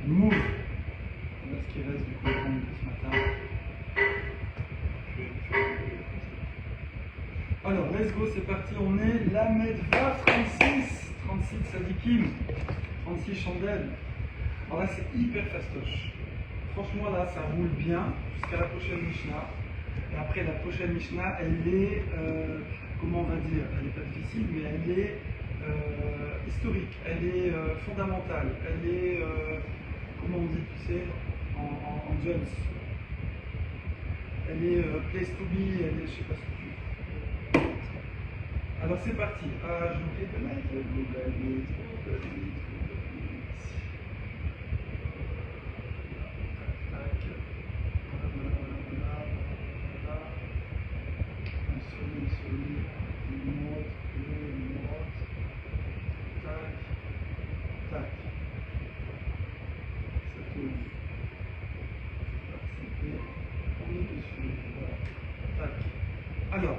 Move. Voilà ce qui reste du courant de ce matin. Alors, let's go, c'est parti. On est la Medva 36. 36 sadikim. 36 chandelles. Alors là, c'est hyper fastoche. Franchement, là, ça roule bien jusqu'à la prochaine Mishnah. Et après, la prochaine Mishnah, elle est, comment on va dire, elle n'est pas difficile, mais elle est historique, elle est fondamentale, elle est, comment on dit, tu sais, en Jones. Elle est place to be, elle est, je sais pas ce que tu veux. Alors c'est parti. J'ai oublié de mettre Google Meet. Alors,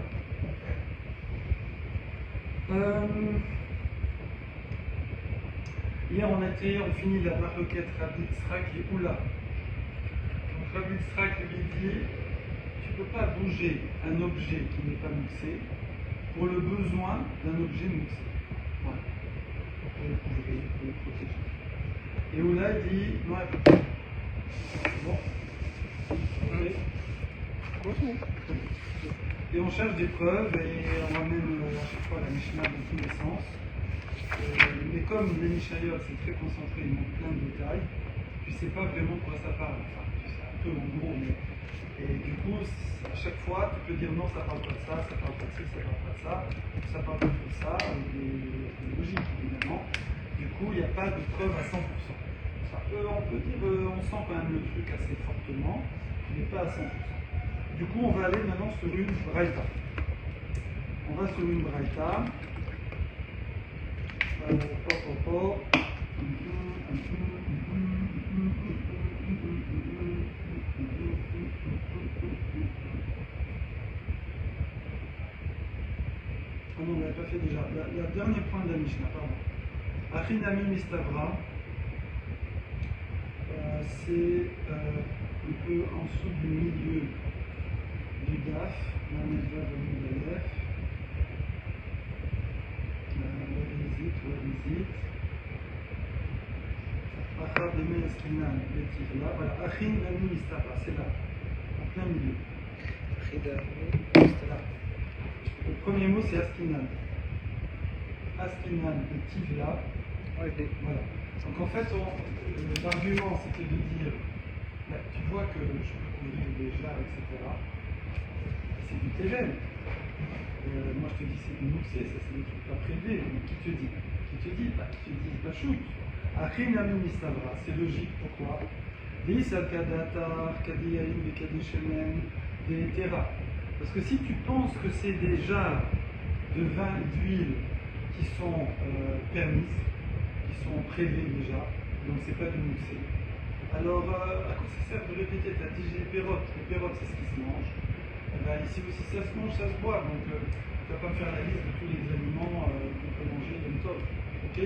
hier on finit la maroquette Rabbi Yitzhak et Oula. Donc Rabbi Yitzhak lui dit, tu ne peux pas bouger un objet qui n'est pas mixé pour le besoin d'un objet mixé. Voilà. Pour le couvrir, pour le protéger. Et Oula dit, non, bon. Et on cherche des preuves et on ramène à chaque fois la Mishnah dans tous les sens. Mais comme les Mishnayot c'est très concentré, ils manquent plein de détails, tu ne sais pas vraiment de quoi ça parle. Enfin, tu sais un peu en gros, mais. Et du coup, à chaque fois, tu peux dire non, ça parle pas de ça, ça parle pas de ci, ça parle pas de ça, ça parle pas de ça, c'est logique évidemment. Du coup, il n'y a pas de preuve à 100%. On peut dire, on sent quand même le truc assez fortement, mais pas à 100%. Du coup, on va aller maintenant sur une braïta. On va sur une braïta. Ah non, on l'avait pas fait déjà. Le dernier point de la Mishnah, pardon. Achinami Mistavra, c'est un peu en dessous du milieu du DAF, la Medva de l'Alef, la visite, Achab de Meneskinan, le Tivla, voilà, Achin Nami Mistavra, c'est là, en plein milieu. C'est là. Le premier mot c'est Askinan. Askinan, le Tivla. Voilà. Donc en fait, l'argument c'était de dire, bah, tu vois que je peux couvrir des jars, etc. C'est du Tégel. Moi je te dis c'est du Mouxé, ça c'est des trucs pas prélevés. Mais qui te dit? Qui te dit pas shoot. Achin Nami Mistavra, c'est logique, pourquoi? Parce que si tu penses que c'est des jarres de vin et d'huile qui sont permises, qui sont prélevées déjà, donc c'est pas de moussé, alors à quoi ça sert de répéter? Tu as dit les pérottes c'est ce qui se mange. Eh ben, ici aussi ça se mange, ça se boit, donc tu ne vas pas me faire la liste de tous les aliments qu'on peut manger de top. Ok?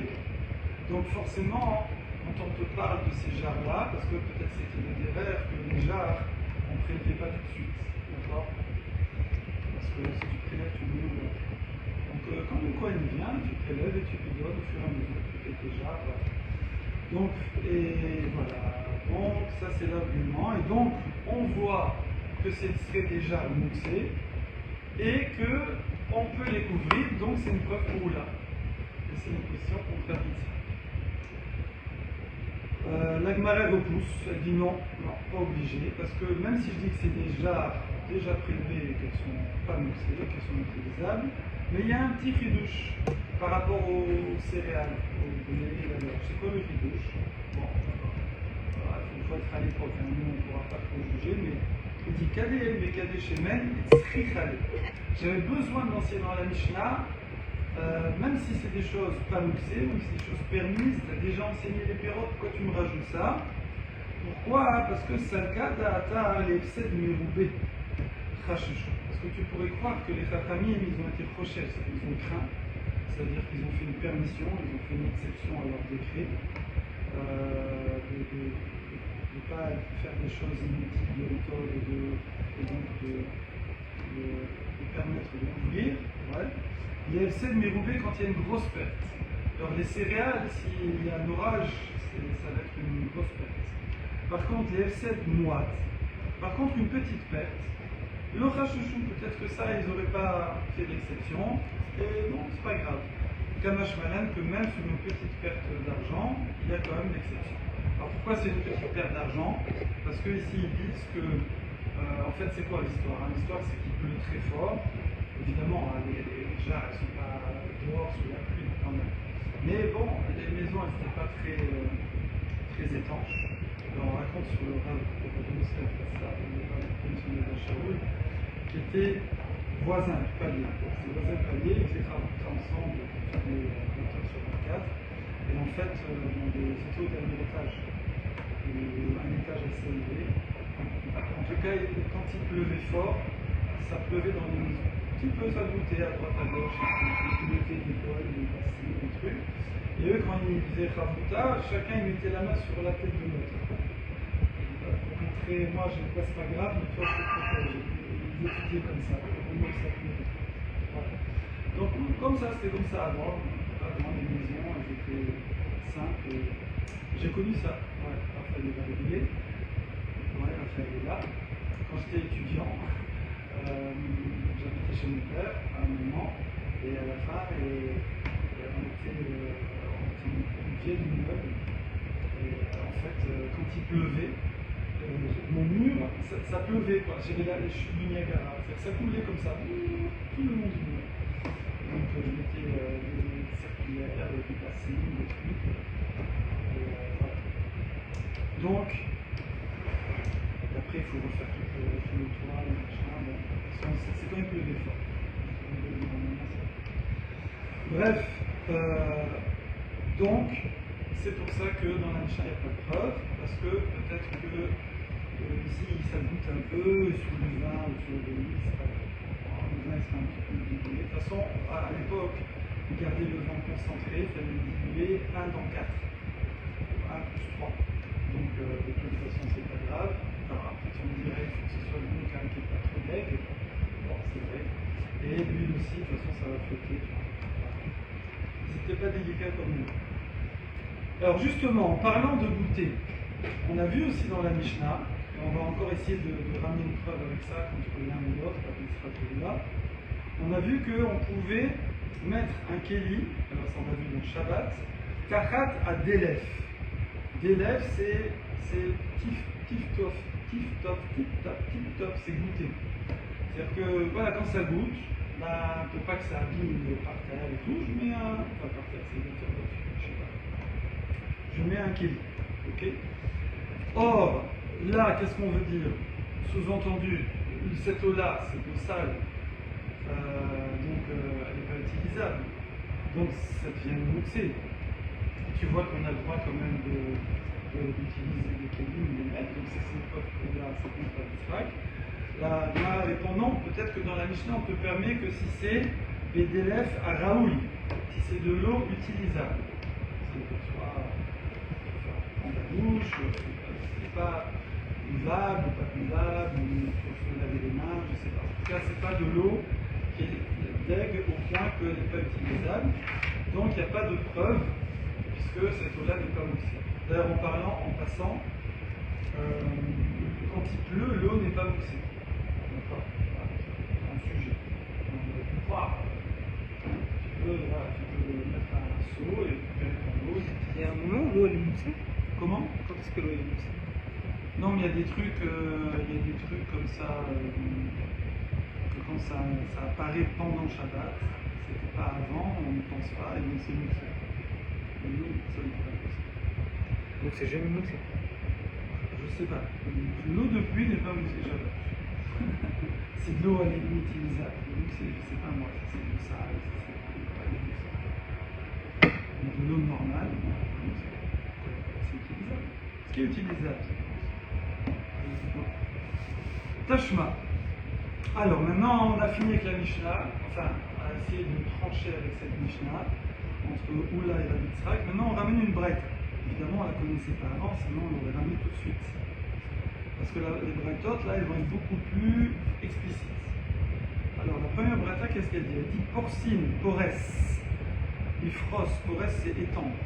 Donc forcément, quand on te parle de ces jarres-là, parce que peut-être c'était des erreurs que les jarres, on ne prélevait pas tout de suite, d'accord? Parce que si tu prélèves, tu mets. Donc quand le coin vient, tu prélèves et tu lui donnes au fur et à mesure, tu fais tes jarres. Donc, et voilà. Donc ça c'est l'argument. Et donc, on voit que ce serait déjà moussé et qu'on peut les couvrir, donc c'est une preuve pour là. Et c'est une question contre la pizza. La Gemara repousse, elle dit non, pas obligé, parce que même si je dis que c'est déjà prélevées, qu'elles ne sont pas moussées, qu'elles sont utilisables, mais il y a un petit ridouche par rapport aux céréales, aux blé et la beurre. C'est quoi le ridouche? Bon, il faut être à l'époque, hein, nous on ne pourra pas trop juger, mais il dit Kadeh mais Kadeh Shemen et Tzrichale. J'avais besoin de l'enseigner dans la Mishnah. Même si c'est des choses pas mixées, ou si c'est des choses permises, tu as déjà enseigné les pérottes, pourquoi tu me rajoutes ça? Pourquoi? Parce que Salka Da'ata l'Efsed Miroubé Chachouchou. Parce que tu pourrais croire que les Khatamim, ils ont été prochés, ils ont craint, c'est-à-dire qu'ils ont fait une permission, ils ont fait une exception à leur décret, de mal, faire des choses inutiles de l'école et donc de permettre de couvrir. Ouais. Il y a FC de Méroubé quand il y a une grosse perte. Alors les céréales, s'il y a un orage, ça va être une grosse perte. Par contre, les FC de Mouat, par contre une petite perte. Le Rachouchou, peut-être que ça, ils n'auraient pas fait d'exception. Et bon, c'est pas grave. Kamash Malan, que même sur une petite perte d'argent, il y a quand même l'exception. Alors pourquoi c'est une petite perte d'argent? Parce que ici ils disent que, en fait, c'est quoi l'histoire? L'histoire, c'est qu'il pleut très fort. Évidemment, les jarres, elles ne sont pas dehors sous la pluie quand même. Mais bon, les maisons, elles n'étaient pas très étanches. Alors, on raconte sur le Rav de Moscou, qui étaient voisins du palier. Ces voisins du palier, ils étaient ensemble les 20 sur 24. Et en fait, c'était au dernier étage. Un étage assez élevé. En tout cas, quand il pleuvait fort, ça pleuvait dans les maisons. Un petit peu, ça goûtait à droite, à gauche, ils mettaient des bols, des bassines, des trucs. Et eux, quand ils faisaient Chavouta, chacun il mettait la main sur la tête de l'autre. Pour montrer, moi, c'est pas grave, mais toi, c'est protégé. Ils étudiaient comme ça. Voilà. Donc, comme ça, c'était comme ça avant. Les maisons, elles étaient simples. J'ai connu ça. Ouais, Raphaël est arrivé. Ouais, Raphaël est là. Quand j'étais étudiant, j'habitais chez mon père à un moment, et à la fin, on était une vieille immeuble. Et en fait, quand il pleuvait, mon mur, ça pleuvait quoi. J'avais là les chutes du Niagara. Ça coulait comme ça, tout le long du mur. Donc je mettais des circulaires, des bassines, des trucs. Voilà. Donc, après il faut refaire tout le toit, le machin. Bon. C'est quand même plus d'effort. Bref, donc c'est pour ça que dans la Mishnah il n'y a pas de preuve, parce que peut-être que ici ça goûte un peu sur le vin ou sur le riz, c'est pas grave. Le vin il sera un petit peu dilué. De toute façon, à l'époque, vous gardez le vin concentré, il fallait le diluer 1 dans 4, 1 plus 3. Donc de toute façon c'est pas grave. Alors après on dirait qu'il faut que ce soit le bon qui n'est pas trop maigre. Bon, c'est vrai. Et l'huile aussi, de toute façon ça va flotter. C'était pas délicat comme nous. Alors justement, en parlant de goûter, on a vu aussi dans la Mishnah, et on va encore essayer de ramener une preuve avec ça contre l'un ou l'autre, avec là. On a vu qu'on pouvait mettre un kéli, alors ça on a vu dans Shabbat, tachat à délef. Délef c'est tif-tof, c'est goûter. C'est-à-dire que voilà, quand ça goûte, bah, pour pas que ça abîme par terre et tout, je mets un. Enfin, par terre, c'est une je sais pas. Je mets un kéli. Ok. Or, là, qu'est-ce qu'on veut dire? Sous-entendu, cette eau-là, cette eau sale, donc elle n'est pas utilisable. Donc ça devient moussé. Tu vois qu'on a le droit quand même d'utiliser des kélim, de les mettre, donc c'est cette eau-là, c'est pas du sac. Là, répondant, peut-être que dans la Mishnah, on te permet que si c'est Bédélef à Raoul, si c'est de l'eau utilisable. C'est que soit prendre la douche, c'est pas buvable, pas buvable, ou il faut laver les mains, je sais pas. En tout cas, c'est pas de l'eau qui est dègue au point qu'elle n'est pas utilisable. Donc, il n'y a pas de preuve, puisque cette eau-là n'est pas moussée. D'ailleurs, en passant, quand il pleut, l'eau n'est pas moussée. D'accord, un sujet. On aurait pu croire. Tu peux mettre un seau et récupérer ton eau. Il y a un moment où l'eau elle est moussée. Comment? Quand est-ce que l'eau est moussée? Non, mais il y a des trucs comme ça, que quand ça apparaît pendant Shabbat, c'était pas avant, on ne pense pas, et donc c'est moussé. Mais nous, ça n'est pas possible. Donc c'est jamais moussé. Je sais pas. L'eau de pluie n'est pas moussée Shabbat. C'est de l'eau inutilisable. Donc je sais pas moi, si c'est du sale, si c'est pas moussé. Mais de l'eau normale, c'est utilisable. Ce qui est utilisable, Tashma. Alors maintenant, on a fini avec la Mishnah, enfin, on a essayé de trancher avec cette Mishnah entre Oula et Rabbi Yitzhak. Maintenant, on ramène une brette. Évidemment, on ne la connaissait pas avant, sinon on l'aurait ramenée tout de suite. Parce que les braïtotes, là, elles vont être beaucoup plus explicites. Alors, la première braïta, qu'est-ce qu'elle dit? Elle dit porcine, porès. Ifros, porès, c'est étendre.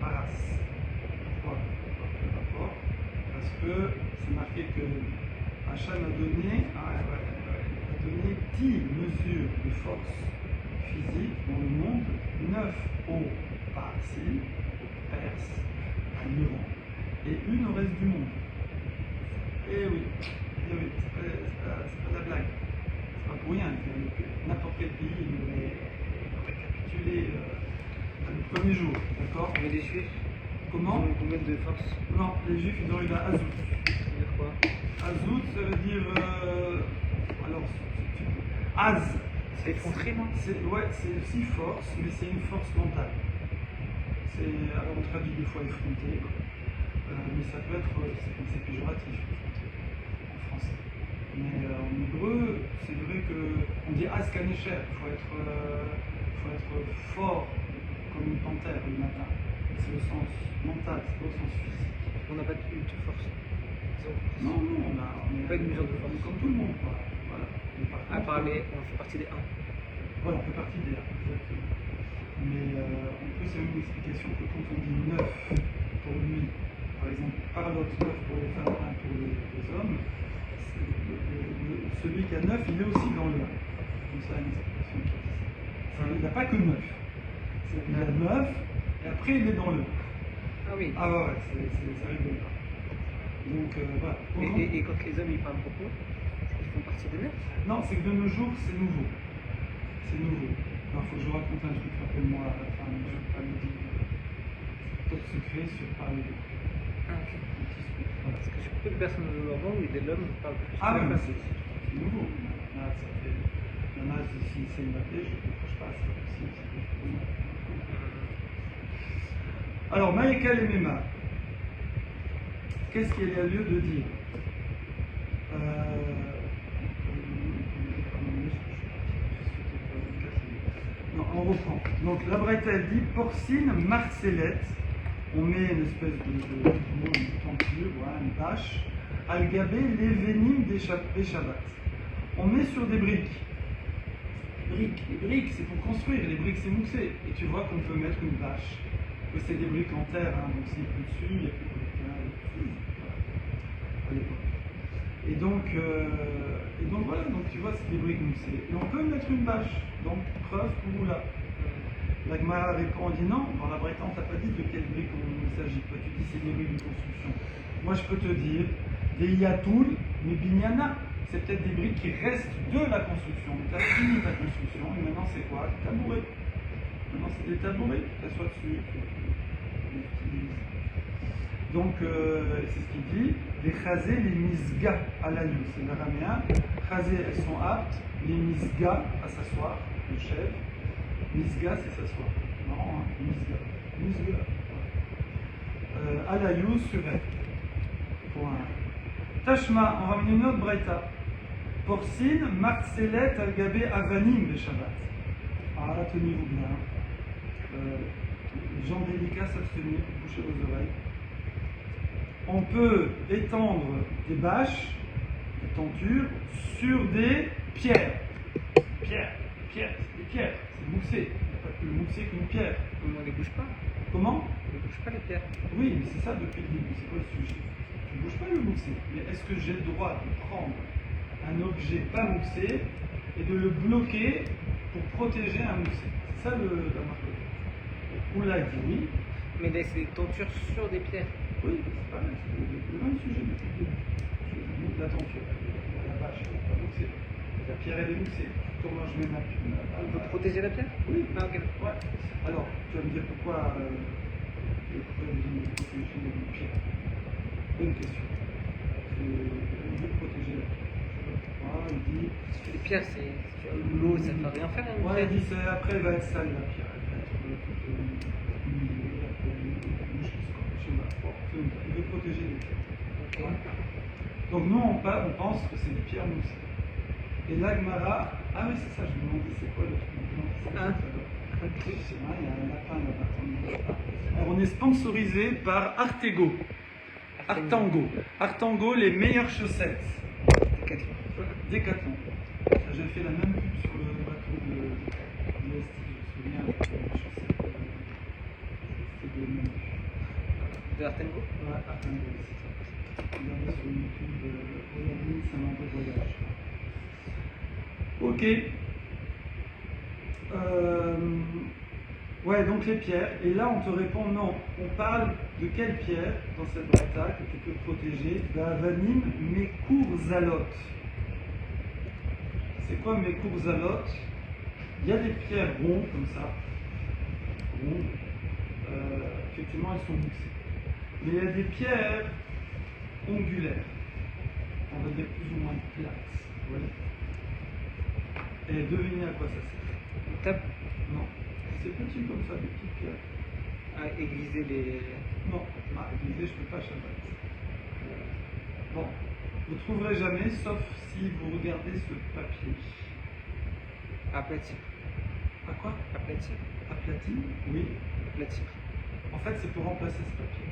Paras. Pourquoi le rapport? Parce que c'est marqué que Hacham a donné 10 mesures de force physique dans le monde, 9 au Parsi, au Perse, à l'Iran, et une au reste du monde. Eh oui, c'est pas la blague. C'est pas pour rien. N'importe quel pays aurait capitulé le premier jour, d'accord? Mais les juifs, Comment? ils ont combien de force? Non, les juifs, ils ont eu la Azout. Ça veut dire quoi? Azout, ça veut dire. Alors, Az. C'est effondré, non? Ouais, c'est aussi force, mais c'est une force mentale. Alors on traduit des fois effronté, mais ça peut être. C'est péjoratif, effronté, en français. Mais en hébreu, c'est vrai qu'on dit Az Kanesher, il faut être fort comme une panthère le matin. C'est le sens mental, c'est pas au sens physique. On n'a pas de force. Non, on a pas une mesure de force. comme tout le monde, quoi. Voilà. Mais par À contre, part on fait partie des 1. voilà, on fait partie des 1, exactement. Mais en plus, il y a une explication que quand on dit 9 pour lui, par exemple, par l'autre 9 pour les femmes, 1 pour les hommes, celui qui a 9, il est aussi dans le 1. Comme ça, une explication qui dit ça. Il n'a pas que 9. Il a 9, et après il est dans le 1. Ah oui. Ah ouais, ça rigole pas. Donc voilà. Et quand les hommes ils parlent beaucoup, ils font partie des 9? Non, c'est que de nos jours, c'est nouveau. C'est nouveau. Alors, il faut que je vous raconte un truc, rappelle-moi à la fin, mais je ne vais pas le dire. C'est top secret sur parler de. Ah, ok. Voilà. Parce que je sais peu de personnes de leur où l'homme parle plus. Ah, mais c'est nouveau. Là, ça fait. Il y en a, s'ils essayent de m'appeler, je ne décroche pas, c'est pas possible. Alors, Maïka et Mema, qu'est-ce qu'il y a lieu de dire? Non, on reprend. Donc la Braïta elle dit porcine marcellette. On met une espèce de une tenture, voilà, une bâche. Al-Gabé, l'événim des Shabbat. On met sur des briques. Les briques, c'est pour construire. Les briques, c'est moussé. Et tu vois qu'on peut mettre une bâche. Que c'est des briques en terre, hein, donc c'est plus dessus, il n'y a plus de briques là, voilà. À l'époque. Et donc voilà, donc tu vois, c'est des briques moussées. Et on peut mettre une bâche, donc preuve pour là. La Gemara répond, on dit non, dans la Braïta, on t'a pas dit de quelle brique il s'agit. Toi, tu dis c'est des briques de construction. Moi, je peux te dire, des Yatoul, mais Binyana, c'est peut-être des briques qui restent de la construction. Tu as fini ta construction, et maintenant c'est quoi? Des tabourets. Maintenant, c'est des tabourets, tu t'assois dessus. Donc, c'est ce qu'il dit. Les chazés, les misga à l'agneau, c'est l'araméen. Chazés, elles sont aptes. Les misga à s'asseoir, le chef. Misga, c'est s'asseoir. Marrant, hein? Misga. Alayou, sur elle. Point. Tashma, on ramène une autre braïta. Porcine, marcelet, algabé, avanim, le Shabbat. Alors là, tenez-vous bien. Les gens délicats s'abstenir, boucher vos oreilles. On peut étendre des bâches, des tentures, sur des pierres. Pierres, c'est des pierres, c'est moussé. Il n'y a pas que le moussé qu'une pierre. On ne les bouge pas. Comment? On ne bouge pas les pierres. Oui, mais c'est ça depuis le début, c'est quoi le sujet? Tu ne bouges pas le moussé, mais est-ce que j'ai le droit de prendre un objet pas moussé et de le bloquer pour protéger un moussé? C'est ça la marque. Oula dit oui. Mais là, c'est des tentures sur des pierres. Oui, c'est pareil, c'est le même sujet depuis le début. La tenture, la bâche, pas moussée. La pierre elle est moussée. Comment je mets ma On peut protéger la pierre? Oui. Ah, ok. Ouais. Alors, tu vas me dire pourquoi il veut protéger une pierre? Bonne question. Il veut protéger la pierre. Il dit. Parce que les pierres, c'est l'eau, ça ne peut rien faire. Hein, Ouais, il dit après elle va être sale la pierre. Elle va être humiliée, après je sais pas. Il veut protéger les pierres. Okay. Donc nous on pense que c'est des pierres moussées. Et l'Agmara, ah oui c'est ça, je me demandais c'est quoi le truc. Hein? Je sais pas, il y a un lapin là-bas. On on est sponsorisé par Artego. Artango. Artango, les meilleures chaussettes. Décathlon. J'ai fait la même pub sur le bateau de l'Est, je me souviens, avec les chaussettes. C'était de même. De Artengo? Ouais, Artango aussi. Regardez sur YouTube, aujourd'hui, c'est un peu voyage. Ok. Ouais, donc les pierres. Et là, on te répond non. On parle de quelle pierre dans cette braïta que tu peux protéger? D'Avanim Mekurzalot. C'est quoi Mekurzalot? Il y a des pierres rondes comme ça. Rondes. Effectivement, elles sont mixées. Mais il y a des pierres ongulaires. On va dire plus ou moins plates. Vous voyez? Et devinez à quoi ça sert? On tape Non. C'est petit comme ça, des petites pierres. à aiguiser les. Non, aiguiser, je ne peux pas Shabbat. Bon, vous ne trouverez jamais, sauf si vous regardez ce papier. Aplatir. À quoi? Aplatir. Aplati? Oui. Aplatir. En fait, c'est pour remplacer ce papier.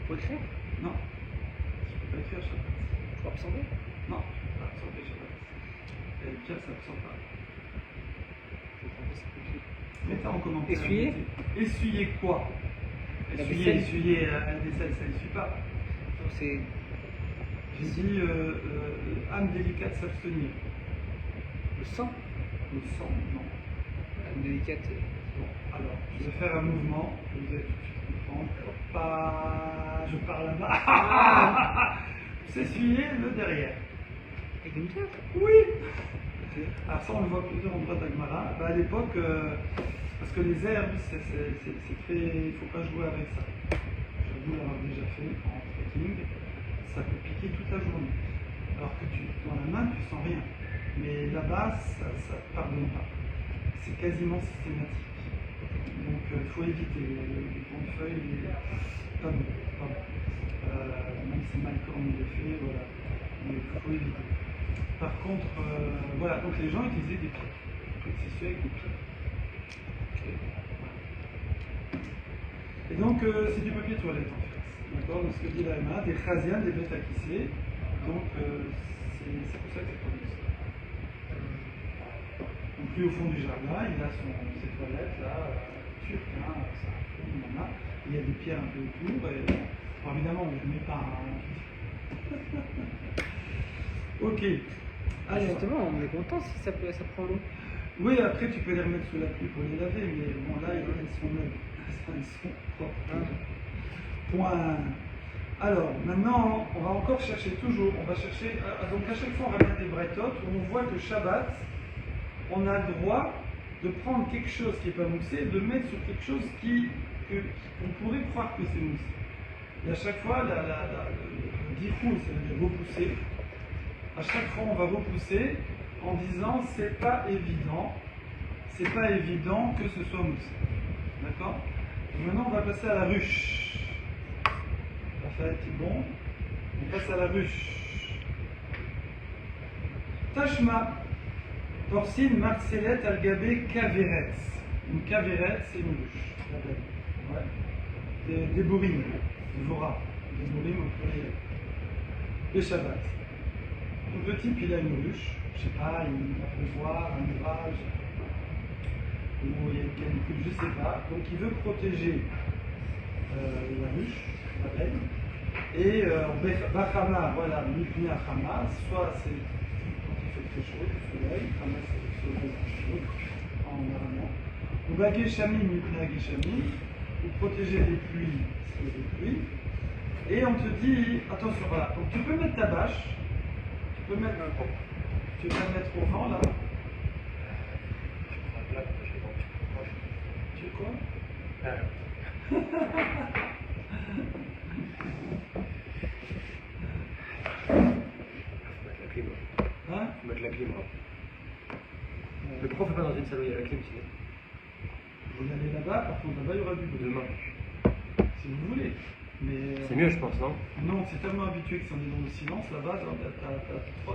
Pour écrire? Non. Je ne peux pas écrire Shabbat. Pour absorber? Non, je ne peux pas absorber Shabbat. Et les pierres, ça n'absorbe pas. Mettez en commentaire. Essuyer? Essuyer quoi? La Essuyer, vaisselle. essuyer la vaisselle, ça n'essuie pas. Donc c'est. J'ai dit âme délicate s'abstenir. Le sang? Le sang, non. Âme délicate. Bon, alors, je vais faire un mouvement, vous allez tout de suite comprendre. Pas... Je pars là-bas. S'essuyer le derrière. Avec une pierre? Oui. Ok. Alors ça, on le voit plusieurs endroits d'Agmara. Bah, à l'époque, parce que les herbes, c'est très... Il ne faut pas jouer avec ça. J'avoue l'avoir déjà fait en trekking. Ça peut piquer toute la journée. Alors que dans la main, tu sens rien. Mais là-bas, ça ne pardonne pas. C'est quasiment systématique. Donc il faut éviter. Les grandes feuilles, pas bon. Pas bon. Même si mal corne il est fait, voilà. Mais il faut éviter. Par contre, voilà, donc les gens utilisaient des pierres. C'est celui avec des pierres. Okay. Et donc, c'est du papier toilette en fait. D'accord? Donc, ce que dit la MA, des chazian, des bêtes à kisser. Donc, c'est pour ça que c'est produit ça. Donc, lui, au fond du jardin, il a ses toilettes là, turques, hein, ça, il y en a. Il y a des pierres un peu autour. Et, bon, évidemment, on ne les met pas. Ok. Ah, justement, on est content si ça prend l'eau. Oui, après tu peux les remettre sous la pluie pour les laver, mais bon là elles sont neuves, elles sont propres. Point. Alors maintenant on va encore chercher toujours, on va chercher, donc à chaque fois on va mettre des breitotes où on voit que Shabbat, on a le droit de prendre quelque chose qui n'est pas moussé et de le mettre sur quelque chose qu'on pourrait croire que c'est moussé. Et à chaque fois le difou, c'est-à-dire repousser. À chaque fois, on va repousser en disant c'est pas évident que ce soit moussé. D'accord? Maintenant, on va passer à la ruche. On va faire un petit bond. On passe à la ruche. Tashma, porcine, marcellette, algabé, cavérette. Une cavérette, c'est une ruche. Ouais. Des bourrines, des voras, des bourrines au pluriel. Des Shabbat. Donc le type, il a une ruche, je sais pas, il va pleuvoir, un orage, ou il y a une canicule, je sais pas. Donc il veut protéger la ruche, la belle. Et Bachama, voilà, Mipnia Chama, soit c'est quand il fait très chaud, le soleil, Chama c'est le soleil chaud, en araméen. Ou Bageshami, Mipnia Geshami, ou protéger les pluies, s'il y a des pluies. Et on te dit, attention, voilà, donc tu peux mettre ta bâche. Tu vas la mettre au vent là. Tu veux quoi? Hein? Faut mettre la clim. Mais pourquoi on fait pas dans une salle où il y a la clim sinon? Vous allez là-bas, par contre là-bas il y aura du bruit. Demain. Si vous voulez. Mais C'est mieux je pense, non? non, c'est tellement habitué que si on est dans le silence, là-bas, il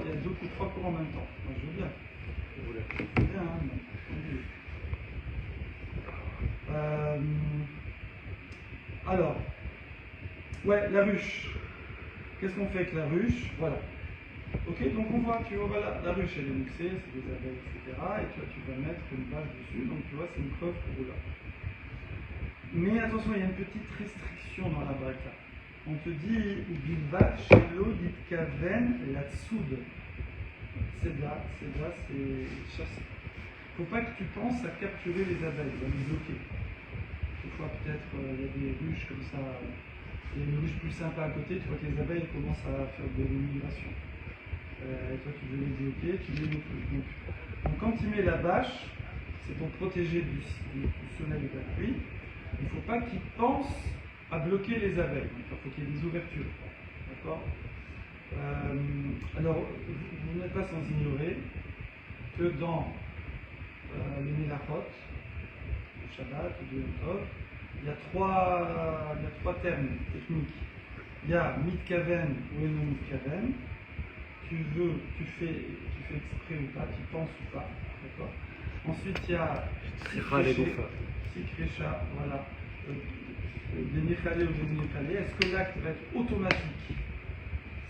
y a 2 ou 3 cours en même temps. Moi je veux bien. Je voulais. Je veux bien, hein, mais... Alors, ouais, la ruche. Qu'est-ce qu'on fait avec la ruche? Voilà. Ok, donc on voit, tu vois, voilà, la ruche elle est mixée, c'est des abeilles, etc. Et tu vas mettre une bâche dessus, donc tu vois, c'est une preuve pour là. Mais attention, il y a une petite restriction dans la bracha. On te dit, Bilvat, Shelo, Ditkaven, la Tsoud. C'est là, c'est chasse. Il ne faut pas que tu penses à capturer les abeilles, à les bloquer. Des fois, peut-être, il y a des ruches comme ça. Il y a une ruche plus sympa à côté, tu vois que les abeilles commencent à faire de l'immigration. Et toi, tu veux les bloquer, tu mets le truc. Donc, quand tu mets la bâche, c'est pour protéger du soleil et de la pluie. Il ne faut pas qu'ils pensent à bloquer les abeilles. Il faut qu'il y ait des ouvertures. D'accord? Alors, vous n'êtes pas sans ignorer que dans les Melachot, le Shabbat, le Yom Tov, il y a trois termes techniques. Il y a mitkaven ou eno mitkaven. Tu fais exprès ou pas, tu penses ou pas. D'accord? Ensuite, il y a sikrecha, voilà. Des nechale ou des nechale. Est-ce que l'acte va être automatique?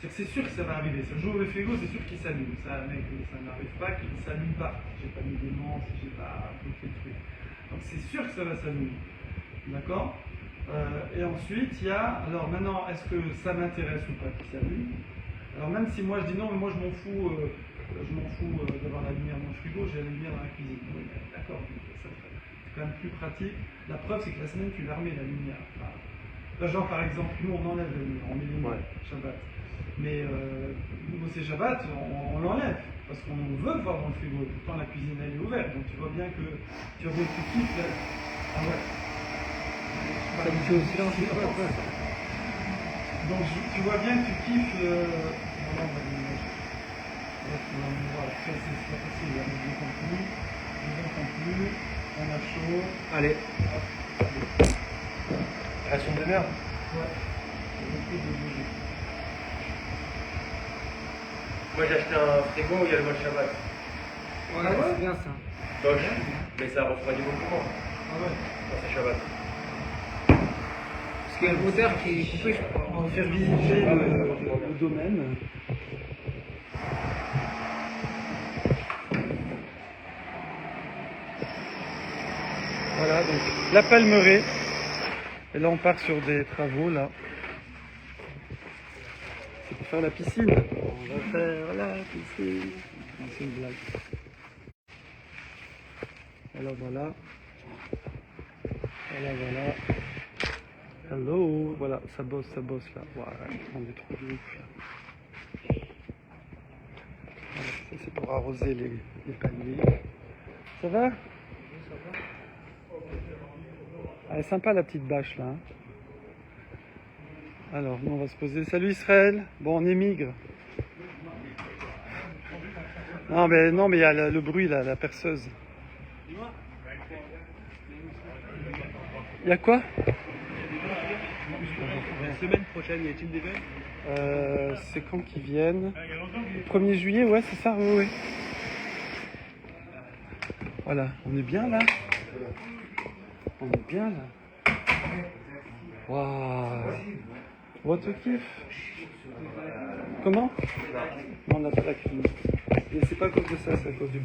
C'est sûr que ça va arriver. Ce jour le frigo, c'est sûr qu'il s'allume. Ça n'arrive pas qu'il ne s'allume pas. Si j'ai pas mis d'aimant, si j'ai pas bloqué le truc. Donc c'est sûr que ça va s'allumer. D'accord? Et ensuite, il y a. Alors maintenant, est-ce que ça m'intéresse ou pas qu'il s'allume? Alors même si moi je dis non, mais moi je m'en fous d'avoir la lumière dans le frigo, j'ai la lumière dans la cuisine. Oui, d'accord, c'est quand même plus pratique. La preuve, c'est que la semaine, tu la remets la lumière. Enfin, là, genre par exemple, nous on enlève la lumière, on met les lumières, Shabbat. Mais nous, c'est Shabbat, on l'enlève, parce qu'on veut voir dans le frigo, et pourtant la cuisine elle est ouverte, donc tu vois bien que tu kiffes là. Ah ouais. Ça me fait au silence. Donc tu vois bien que tu kiffes le. Voilà, ça c'est pas facile, on ne défend plus, on a chaud. Allez. Reste une demi-heure. Ouais. Beaucoup de bouger. Moi j'ai acheté un frigo où il y a le mode Shabbat. Ouais, c'est bien ça. Donc, mais ça refroidit beaucoup. Ah ouais. Quand c'est Shabbat. Parce qu'il y a le moteur qui est coupé, je crois. On va faire visiter le domaine. Voilà, donc la Palmeraie. Et là, on part sur des travaux, là. C'est pour faire la piscine. On va faire la piscine. Non, c'est une blague. Voilà. Hello. Voilà, ça bosse là. Ouais, on est trop de ouf, là. Voilà, ça, c'est pour arroser les palmiers. Ça va? Elle est sympa la petite bâche là. Hein. Alors, nous on va se poser. Salut Israël. Bon, on émigre. Non mais il y a le bruit là, la perceuse. Il y a quoi? La semaine prochaine, y a-t-il des veilles? C'est quand qu'ils viennent? 1er juillet, ouais, c'est ça, oui. Voilà, on est bien là. Waouh. Votre kiff. Comment? Non, on n'a pas la clim. Et c'est pas à cause de ça, c'est à cause des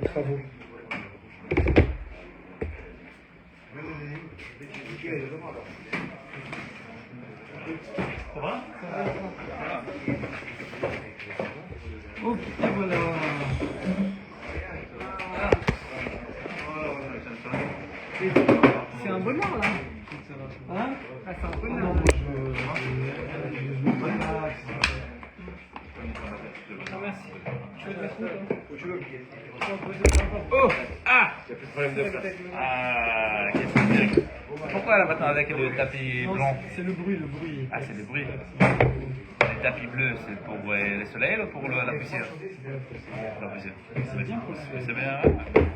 travaux. Ça va? Ok, voilà. C'est un bonheur là. Hein? Ah, c'est un bonheur. Non, moi je me relaxe. Ah, merci. Je vais te mettre où, toi? Oh! Ah! Il n'y a plus de problème de place. Ah, qu'est-ce que c'est? Pourquoi là maintenant avec le tapis Non, blanc? c'est le bruit. Ah, c'est le bruit. Le tapis bleu, c'est pour le soleil ou pour la poussière? Pour la poussière. C'est bien pour le soleil. C'est bien, hein?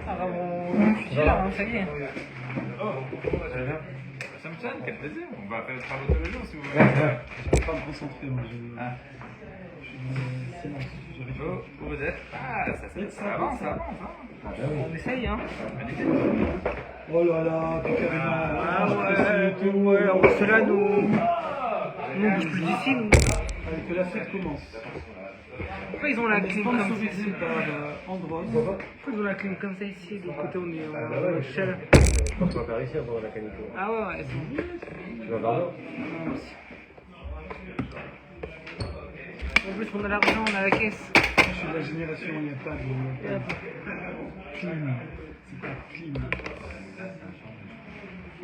Ah, mon fusil là, hein, ça y est. Oh! Ça me sonne, quel plaisir. On va faire le travail tous les jours si vous voulez. Je peux pas me concentrer, moi. Ah. Je suis dans le silence. J'arrive Oh, où vous êtes? Ah, ça avance, ça avance. On essaye, hein. Magnifique. Oh là là, puis carrément. Ah je ouais, fais sur YouTube. ouais, alors ceux-là, nous on bouge plus d'ici. Que la fête commence. Pourquoi ils ont la On est clim comme ça? sponsorisé par Andros. Pourquoi ils ont la clim comme ça ici? De l'autre côté, on est en chaleur. Je pense qu'on va faire ici avant la canicule. Ah ouais, elles sont bien. Tu vas voir là? En plus, on a l'argent, on a la caisse. Je suis de la génération, il n'y a pas de clim. C'est pas clim.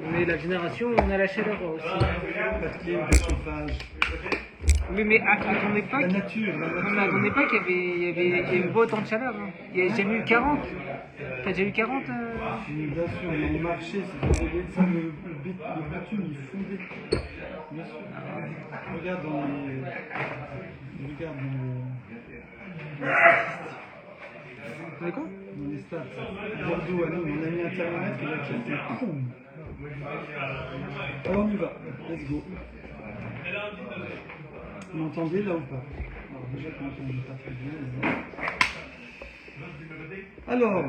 On est la génération où on a la chaleur aussi. Pas de clim, pas de chauffage. Oui, mais à ton époque, La nature, la non, mais à ton nature. époque, il y avait pas autant de chaleur. Hein. Il y a jamais eu 40. T'as déjà eu 40 Bien sûr, mais on marchait, c'était le bitume, il fondait. Bien sûr. Regarde dans les. Regarde On est quoi? dans les stats. Bordeaux, à nous, on a mis un thermomètre, il a claqué. Poum. Alors on y va, let's go. Vous m'entendez là ou pas? Alors déjà qu'on n'entendait pas très bien. Mais... Alors,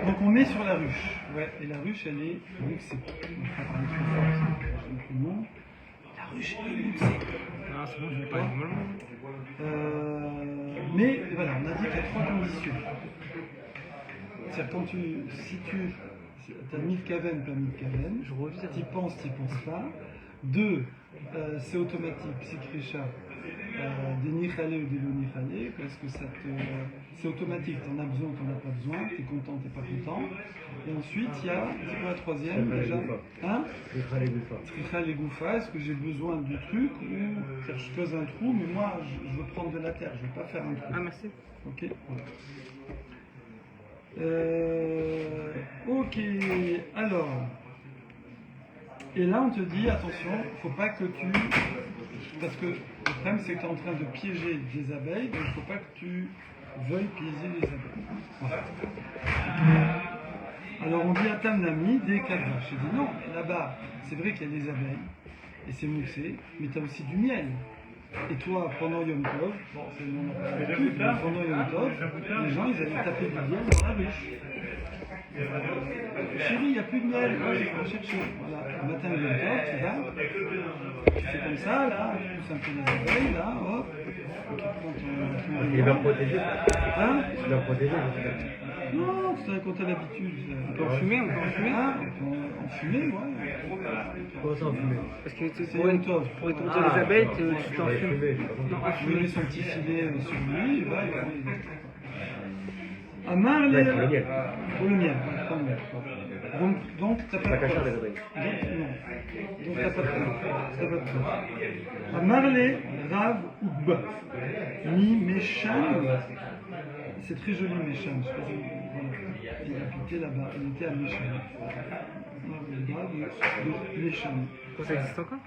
donc on met sur la ruche. Ouais, et la ruche elle est luxée. On va pas parler trop fort, parce que tout le monde. La ruche elle est luxée. Non, c'est bon, je vais pas normalement. Mais voilà, on a dit qu'il y a 3 conditions. C'est-à-dire quand si tu as Milkaven, pas Milkaven, Je revis ça. t'y penses pas. 2, c'est automatique, Psikricha, des Nichale ou des lo Nichale, parce que c'est automatique, t'en as besoin, t'en as pas besoin, t'es content, t'es pas content. Et ensuite, il y a, c'est quoi la troisième déjà? Hein? Tricha les Goufa, est-ce que j'ai besoin du truc ou je creuse un trou, mais moi je veux prendre de la terre, je veux pas faire un trou. Ah, merci. Ok, voilà. Ok, alors. Et là, on te dit, attention, faut pas que tu... Parce que le problème, c'est que tu es en train de piéger des abeilles, donc il faut pas que tu veuilles piéger les abeilles. Voilà. Alors, on dit à Tamnami, des 4 vaches. Je dis non, là-bas, c'est vrai qu'il y a des abeilles, et c'est moussé, mais tu as aussi du miel. Et toi, pendant Yom Tov, bon, c'est le nom de la pendant Yom Tov, les gens, ils allaient taper du miel dans la ruche. Chérie, il n'y a plus de miel, on va chercher. Voilà. Le matin, Yom Tov, tu vas, tu fais comme ça, là, tu pousses un peu les abeilles, là, hop. Tu prends ton Il va protéger. Hein? Il va protéger. Non, c'est quand t'as l'habitude. On peut en fumer, on peut en fumer. Ah, en fumer, ouais. Comment ça en fumer? Parce que C'est Yom Tov. pour étonter les abeilles, tu t'en fumes. Non, en Je lui mets fumer. son petit filet sur lui, et va, il va. Amar les... Pour le miel. Pour le miel, pas le miel. Donc t'as pas Pas de cachère preuve. des abeilles. Donc, non. Donc t'as pas de preuve. T'as pas de preuve. Amar les Rav Ubba. Ni Meshan. C'est très joli Meshan. Je sais pas si voilà. Il habitait là-bas. Il était à Meshan. Rav de Meshan. Ça existe encore?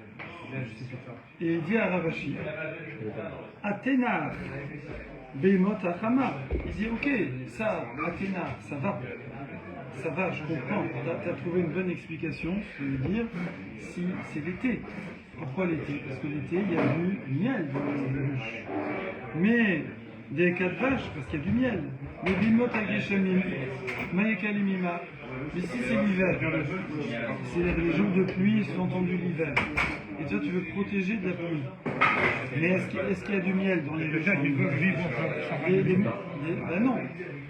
Et il dit à Ravashi, Athéna, Beimot Achama. Il dit, ok, ça, Athéna, ça va, je comprends. Tu as trouvé une bonne explication, je veux dire, si c'est l'été. Pourquoi l'été? Parce que l'été, il y a du miel dans les ruches. Mais des 4 vaches, parce qu'il y a du miel. Mais Beimot Ageshamim, Mayekalimima. Mais si c'est l'hiver, c'est les jours de pluie sous-entendu l'hiver, et toi tu veux te protéger de la pluie, mais est-ce qu'il y a du miel dans les ruches? Ben non.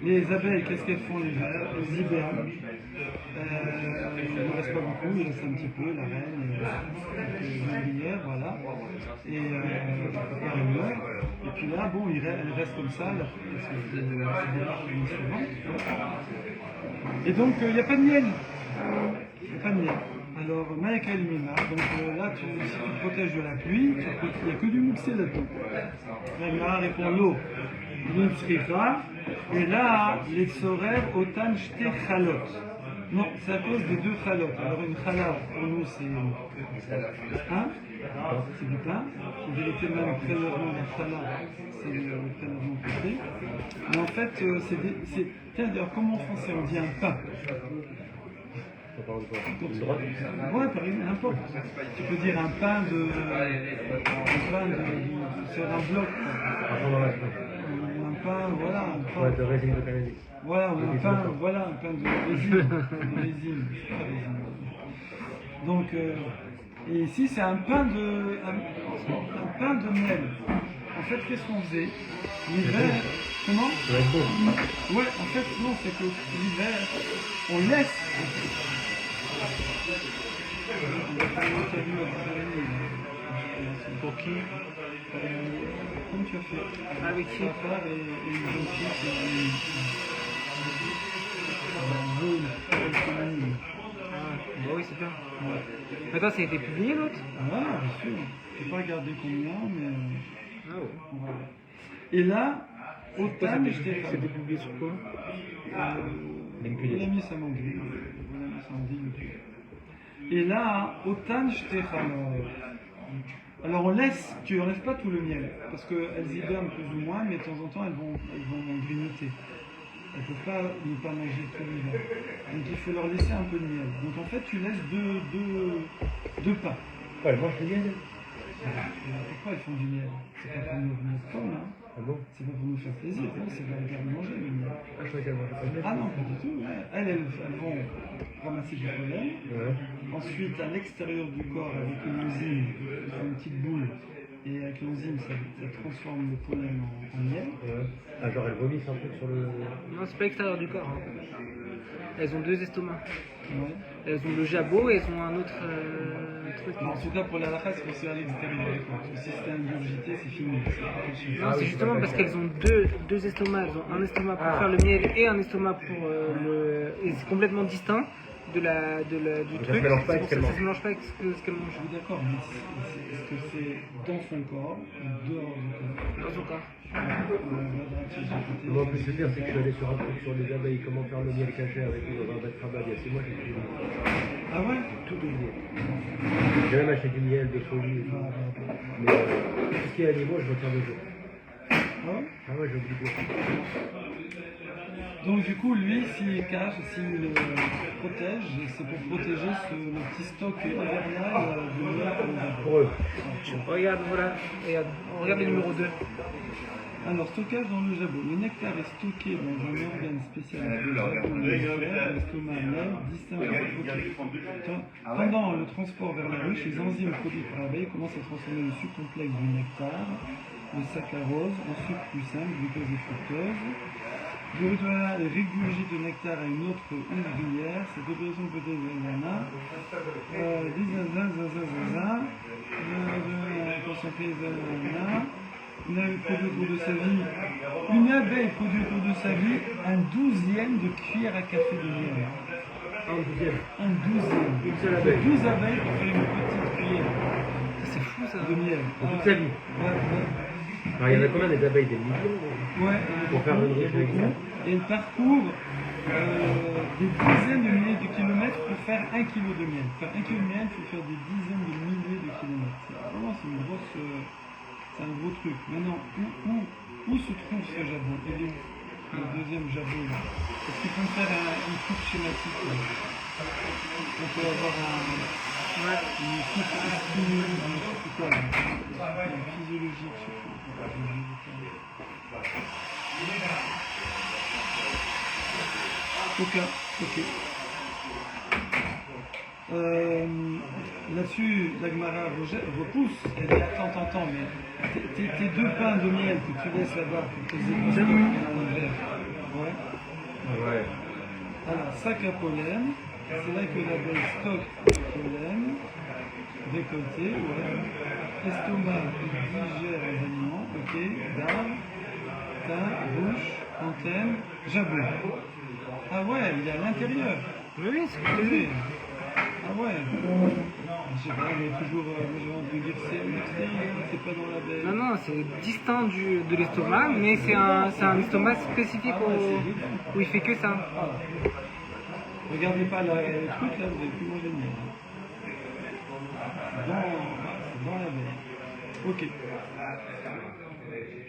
Les abeilles, qu'est-ce qu'elles font l'hiver? Elles hibernent. Il ne reste pas beaucoup, il reste un petit peu, la reine, les ouvrières, voilà. Et elles meurent. Et puis là, bon, elles restent comme ça, l'année suivante. Et donc, il n'y a pas de miel. Il n'y a pas de miel. Alors, Maïka Elimina, donc là, si tu protèges de la pluie, il n'y a que du mouxé là-dedans. Là, répond l'eau. L'Intsricha, et là, les Tsorer, Otan Shte Chalot. Non, c'est à cause des 2 Chalot. Alors, une Chala, pour nous, c'est. Hein? C'est du pain. En vérité, même le prélèvement d'un Chala, c'est le prélèvement côté. Mais en fait, c'est. Tiens, d'ailleurs, comment en français on dit un pain? Ouais, par exemple, n'importe. Tu peux dire un pain de. Sur un bloc. Un pain, voilà. Un pain. Ouais, de résine de cannabis. Voilà, un pain de résine. De résine, c'est pas résine. Donc, et ici, c'est un pain de miel. En fait, qu'est-ce qu'on faisait? L'hiver, comment? Ça va être bon. Ouais, en fait, non, c'est que l'hiver, on laisse. Pour qui? Comme tu as fait. Avec qui? Ta femme et une jeune fille qui Bah oui, c'est bien. Attends, ça a été publié l'autre? Ouais, bien sûr. Je n'ai pas regardé combien, mais Ah ouais. on va voir. Et là, au thème, je t'ai C'était publié sur quoi? Il a mis Samandine. Et là, au thème, je t'ai alors on laisse, tu enlèves pas tout le miel, parce qu'elles hibernent plus ou moins, mais de temps en temps elles vont grignoter. Elles ne peuvent pas ne pas manger tout l'hiver. Donc il faut leur laisser un peu de miel. Donc en fait tu laisses deux pains. Ouais, elle mange du miel. Pourquoi elles font du miel? C'est pas pour nous prendre, hein. Ah bon? C'est pas pour nous faire plaisir, hein. C'est pour les faire manger le miel. Ah, je croyais qu'elle mangeait pas de miel. Ah non, pas du tout. Ouais. Elles vont ramasser du pollen. Ouais. Ensuite, à l'extérieur du corps, avec une enzyme, ils font une petite boule. Et avec l'enzyme, ça transforme le pollen en miel. Ouais. Ah, genre elle vomisse un truc sur le. Non, c'est pas l'extérieur du corps. Hein. Elles ont 2 estomacs. Ouais. Elles ont le jabot et elles ont un autre truc. En tout cas, pour la halakha, c'est aussi à l'extérieur. Parce que si c'était ingurgité, c'est fini. C'est Non, c'est justement parce qu'elles ont deux estomacs. Elles ont un estomac pour faire le miel et un estomac pour le. Et c'est complètement distinct du Ça truc. se mélange pas avec C'est ce pour qu'elle ça que ça se mélange pas avec ce qu'elle mange. Oui, d'accord, mais est-ce que c'est dans son corps ou dehors du corps? Dans son corps. Moi, en plus, le pire, c'est que je suis allé sur un truc sur les abeilles, comment faire le miel caché avec une rabat rabat. Il y a 6 mois, j'ai fait Ah ouais? tout de miel. J'ai même acheté du miel, des folies et tout. Mais tout ce qui est animaux, je retiens le jour. Ah ouais? Ah ouais, j'oublie tout. Donc du coup, lui, s'il cache, s'il protège, c'est pour protéger le petit stock hivernal de miel pour les abeilles. Pour eux. Regarde, voilà. Regarde le numéro 2. Alors, stockage dans le jabot. Le nectar est stocké dans un organe spécial l'estomac même, distinct de la Pendant le transport vers la ruche, les enzymes produites par l'abeille commencent à transformer le sucre complexe du nectar, le saccharose, en sucre plus simple, glucose et fructose. Le rituel régurgite de nectar à une autre ouvrière. Cette opération peut être une abeille produit au cours de sa vie un 12e de cuillère à café de miel. Un 12e. Un 12e. Une seule abeille. 12 abeilles pour faire une petite cuillère C'est fou ça. de miel. Pour toute sa vie. Alors, il y en a combien des abeilles? Des millions? Ouais, Pour faire une ruche avec ça. et elle parcourt des dizaines de milliers de kilomètres pour faire 1 kilo de miel. Pour faire 1 kilo de miel, il faut faire des dizaines de milliers de kilomètres. Vraiment, c'est un gros truc. Maintenant, où se trouve ce jabot? Il est où? Le deuxième jabot là. Est-ce qu'il faut me faire une coupe schématique là? On peut avoir une coupe physiologique surtout. Ok. Là-dessus, la Gemara repousse, elle dit attends, mais tes 2 pains de miel que tu laisses là-bas pour tes époux en hiver, Ouais. alors sac à pollen, c'est là que l'abeille stocke le pollen récolté, estomac, il digère les aliments, ok, dard, teint, bouche, antenne, jabot. Ah ouais, il est à l'intérieur. Oui, c'est protégé. Ah ouais. Je sais pas, mais toujours, j'ai envie de dire c'est à l'extérieur, c'est pas dans l'abeille. Non, c'est distinct de l'estomac, mais c'est un estomac spécifique où il fait que ça. Regardez pas le truc là, vous avez plus manger de miel. C'est dans l'abeille. Ok.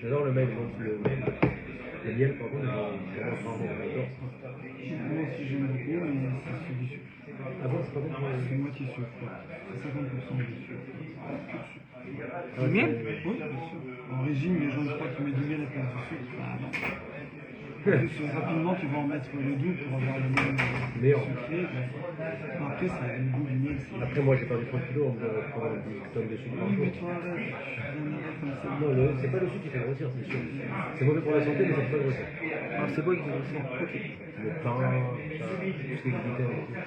J'adore le miel, le miel, par contre, j'adore ça. Moi aussi j'aime beaucoup, mais c'est du sucre. Ah bon, c'est pas bon? C'est moitié sucre. C'est 50% de sucre. Le miel? Oui, bien sûr. En régime, les gens croient qu'ils mettent du miel à la place du sucre. Ah non. Rapidement, tu vas en mettre le double pour avoir le même Meilleur. sucré. Bon, après, ça a le goût du miel. Après, moi, j'ai perdu 30 kilos, on me prend 10 tonnes de sucre par Oui, jour. mais toi, arrête. Tu viens d'arrêter comme ça. Non, c'est pas le sucre qui fait grossir, c'est sûr. C'est mauvais pour la santé, mais ça fait pas grossir. Alors c'est quoi qui fait grossir? Ok. Le pain, tout ce qui est gluten et tout.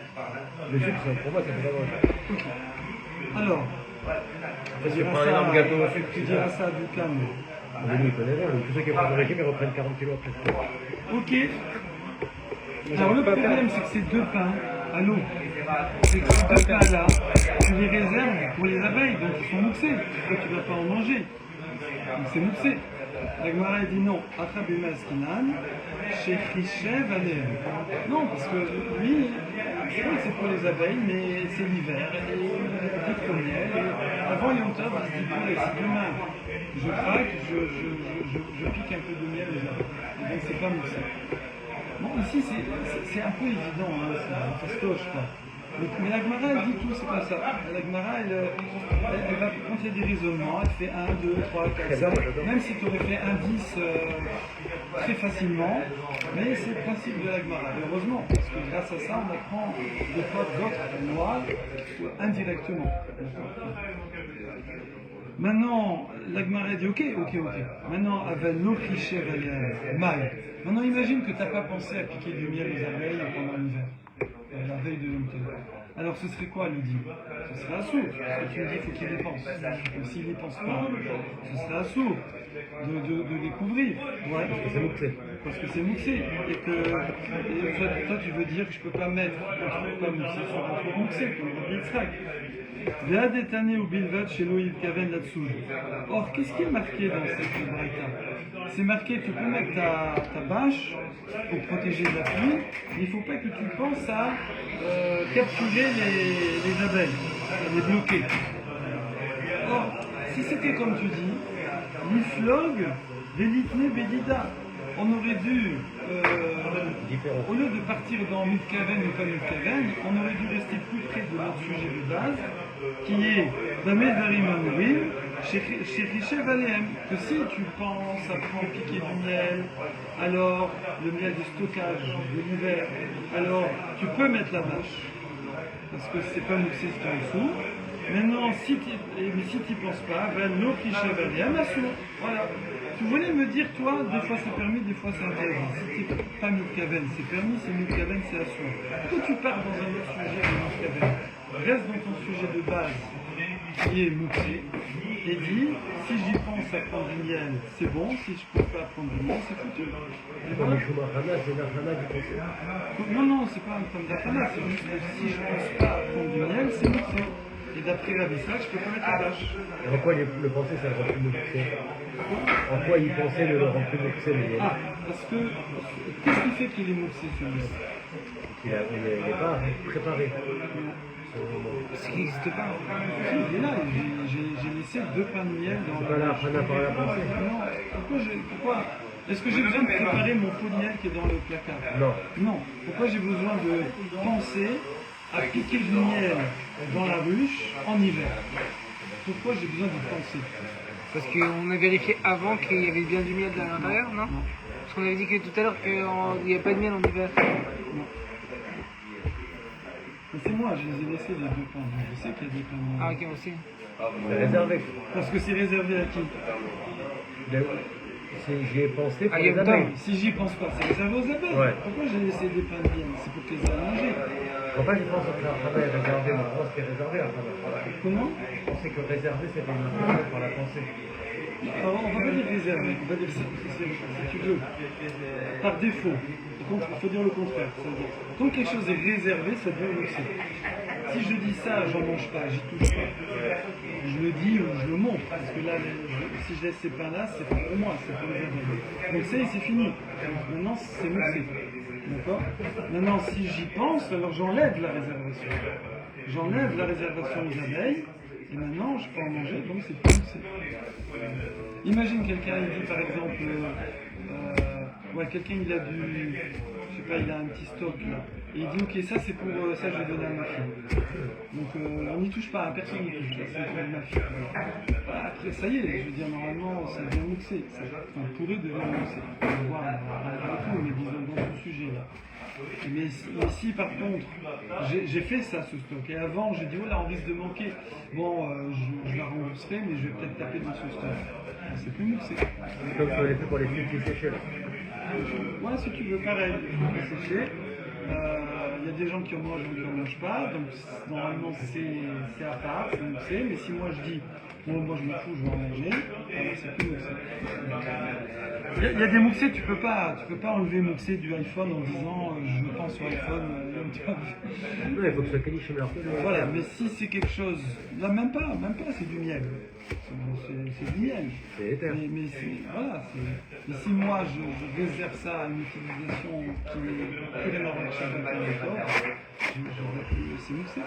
Le sucre, pour moi, ça fait pas grossir. Alors, Parce que prends un énorme gâteau au sucre, tu diras ça à Boucan. Mais lui, il connaît rien. Tous ceux qui prennent le régime, ils reprennent 40 kilos après. Ok. Alors le problème, c'est que ces deux pains à l'eau, c'est que ces deux pains-là, tu les réserves pour les abeilles, donc ils sont mouxés. Toi, tu ne vas pas en manger. Donc c'est mouxé. La Gemara dit non. Achabema Askinan, chez Richet Valère. Non, parce que lui, c'est vrai que c'est pour les abeilles, mais c'est l'hiver, et il pique au miel. Et avant Yom Tov, il se dit bon, si demain je craque, je pique un peu de miel aux abeilles. Et donc c'est pas moussé. Bon, ici, c'est un peu évident, hein, c'est fastoche, quoi. Mais la Gemara, elle dit tout, c'est comme ça. La Gemara, elle va, quand il y a des raisonnements, elle fait 1, 2, 3, 4, 5. Même si tu aurais fait un 10 très facilement, mais c'est le principe de la Gemara. Heureusement, parce que grâce à ça, on apprend des fois d'autres lois indirectement. Maintenant, la Gemara dit ok. Maintenant, avec nos clichés mal. Maintenant, imagine que tu n'as pas pensé à piquer du miel aux abeilles pendant l'hiver, la veille de Yom Tov. Alors, ce serait quoi, lui dit? Ce serait assourd, parce que tu me dis qu'il faut qu'il dépense. Mais s'il ne dépense pas, ce serait assourd de découvrir. Ouais, C'est mouxé. parce que c'est mouxé. Et que toi, tu veux dire que je ne peux pas mettre un truc pas mouxé sur un truc mouxé, comme le Yitzhak. Ve'adetane ou bilvat chez Loïd Kaven là-dessous. Or, qu'est-ce qui est marqué dans cette braïta? C'est marqué, tu peux mettre ta bâche pour protéger de la pluie, mais il ne faut pas que tu penses à capturer les abeilles, les bloquer. Or, si c'était comme tu dis, l'iflog, l'élitne bédida, on aurait dû, au lieu de partir dans Mitkaven ou pas Mitkaven, on aurait dû rester plus près de notre sujet de base, qui est Bamedarim Amourim, chez Richev Aleem, que si tu penses à prendre piquer du miel, alors le miel de stockage de l'hiver, alors tu peux mettre la vache, parce que c'est pas mouxé ce qu'il y a en dessous. Maintenant, si tu n'y penses pas, ben l'eau qui chevalier à ma source. Voilà. Tu voulais me dire, toi, des fois c'est permis, des fois c'est interdit. Si tu n'es pas Mitkaven, c'est permis, si Mitkaven, c'est assourd. Pourquoi tu pars dans un autre sujet de Mitkaven? Reste dans ton sujet de base, qui est mouxé, et dis, si j'y pense à prendre du miel, c'est bon, si je ne peux pas prendre du miel, c'est foutu. Et voilà. C'est Nafana qui pense. Non, c'est pas un problème d'affaire, c'est juste que si je ne pense pas à prendre du miel, c'est mouxé. Et d'après la vissage, je peux pas mettre la vache. En quoi le penser, ça le rend plus mouxé? En quoi il pensait le rend plus mouxé, le miel? Ah, parce que, qu'est-ce qui fait qu'il est mouxé, ce miel? Il n'est pas préparé. Ce qui n'existe pas. Si, il est là, j'ai laissé 2 pains de miel dans C'est pas la Nafana par la pensée. Non, pourquoi est-ce que j'ai besoin de préparer mon pot de miel qui est dans le placard? Non. Pourquoi j'ai besoin de penser à piquer du miel dans la ruche en hiver? Pourquoi j'ai besoin de penser? Parce qu'on a vérifié avant qu'il y avait bien du miel à l'intérieur, non? Parce qu'on avait dit que tout à l'heure qu'il n'y a pas de miel en hiver. Non. Mais c'est moi, je les ai laissés les 2 pains. Je sais qu'il y a des pains de miel. Ah, ok, aussi. C'est réservé. Parce que c'est réservé à qui? J'y ai pensé pour Ah, les il y a abeilles. Si j'y pense pas, c'est réservé aux abeilles. Ouais. Pourquoi j'ai laissé des pains de miel? C'est pour qu'ils aient à manger. En fait, je pense que la travail est réservé, mais je pense qu'il est réservé à travail. Comment? Je pensais que réservé, c'était une information pour la pensée. Alors, on va pas dire réservé, on va dire si tu veux, par défaut. Il faut dire le contraire. Ça veut dire, quand quelque chose est réservé, ça devient mouxé. Si je dis ça, j'en mange pas, j'y touche pas. Je le dis ou je le montre, parce que là, si je laisse ces pains-là, c'est pas pour moi, c'est pour les abeilles. Donc ça, c'est fini. Maintenant, c'est mouxé. D'accord? Maintenant, si j'y pense, alors j'enlève la réservation. J'enlève la réservation aux abeilles, et maintenant, je peux en manger, donc c'est plus mouxé. Imagine quelqu'un, il dit par exemple, quelqu'un il a il a un petit stock là, Et il dit ok, ça c'est pour ça je vais donner à ma fille. Donc on n'y touche pas, hein, personne n'y touche, ça c'est pour ma fille. Voilà. Après ça y est, je veux dire normalement ça devient mouxé, ça pourrait devenir mouxé. On va voir tout, mais disons dans ce sujet là. Mais si par contre j'ai fait ça ce stock et avant j'ai dit oh là on risque de manquer, bon je la rembourserai mais je vais peut-être taper dans ce stock. C'est plus mouxé. Comme tu l'avais fait pour les filles qui séchaient là. Ouais, si tu veux, pareil, sécher. Il y a des gens qui en mangent ou qui en mangent pas, donc normalement c'est à part, c'est moussé, mais si moi je dis bon, moi je me fous, je vais en manger, alors c'est plus moussé. Il y a des moussés, tu peux pas enlever moussé du iPhone en disant je pense sur iPhone, tu vois. Non, il faut que ce soit qualifié meilleur. Voilà, mais si c'est quelque chose, là même pas, c'est du miel. C'est du miel. C'est éther. Mais voilà, mais si moi je réserve ça à une utilisation qui est purement avec Shabbat et Shabbat, c'est moussé.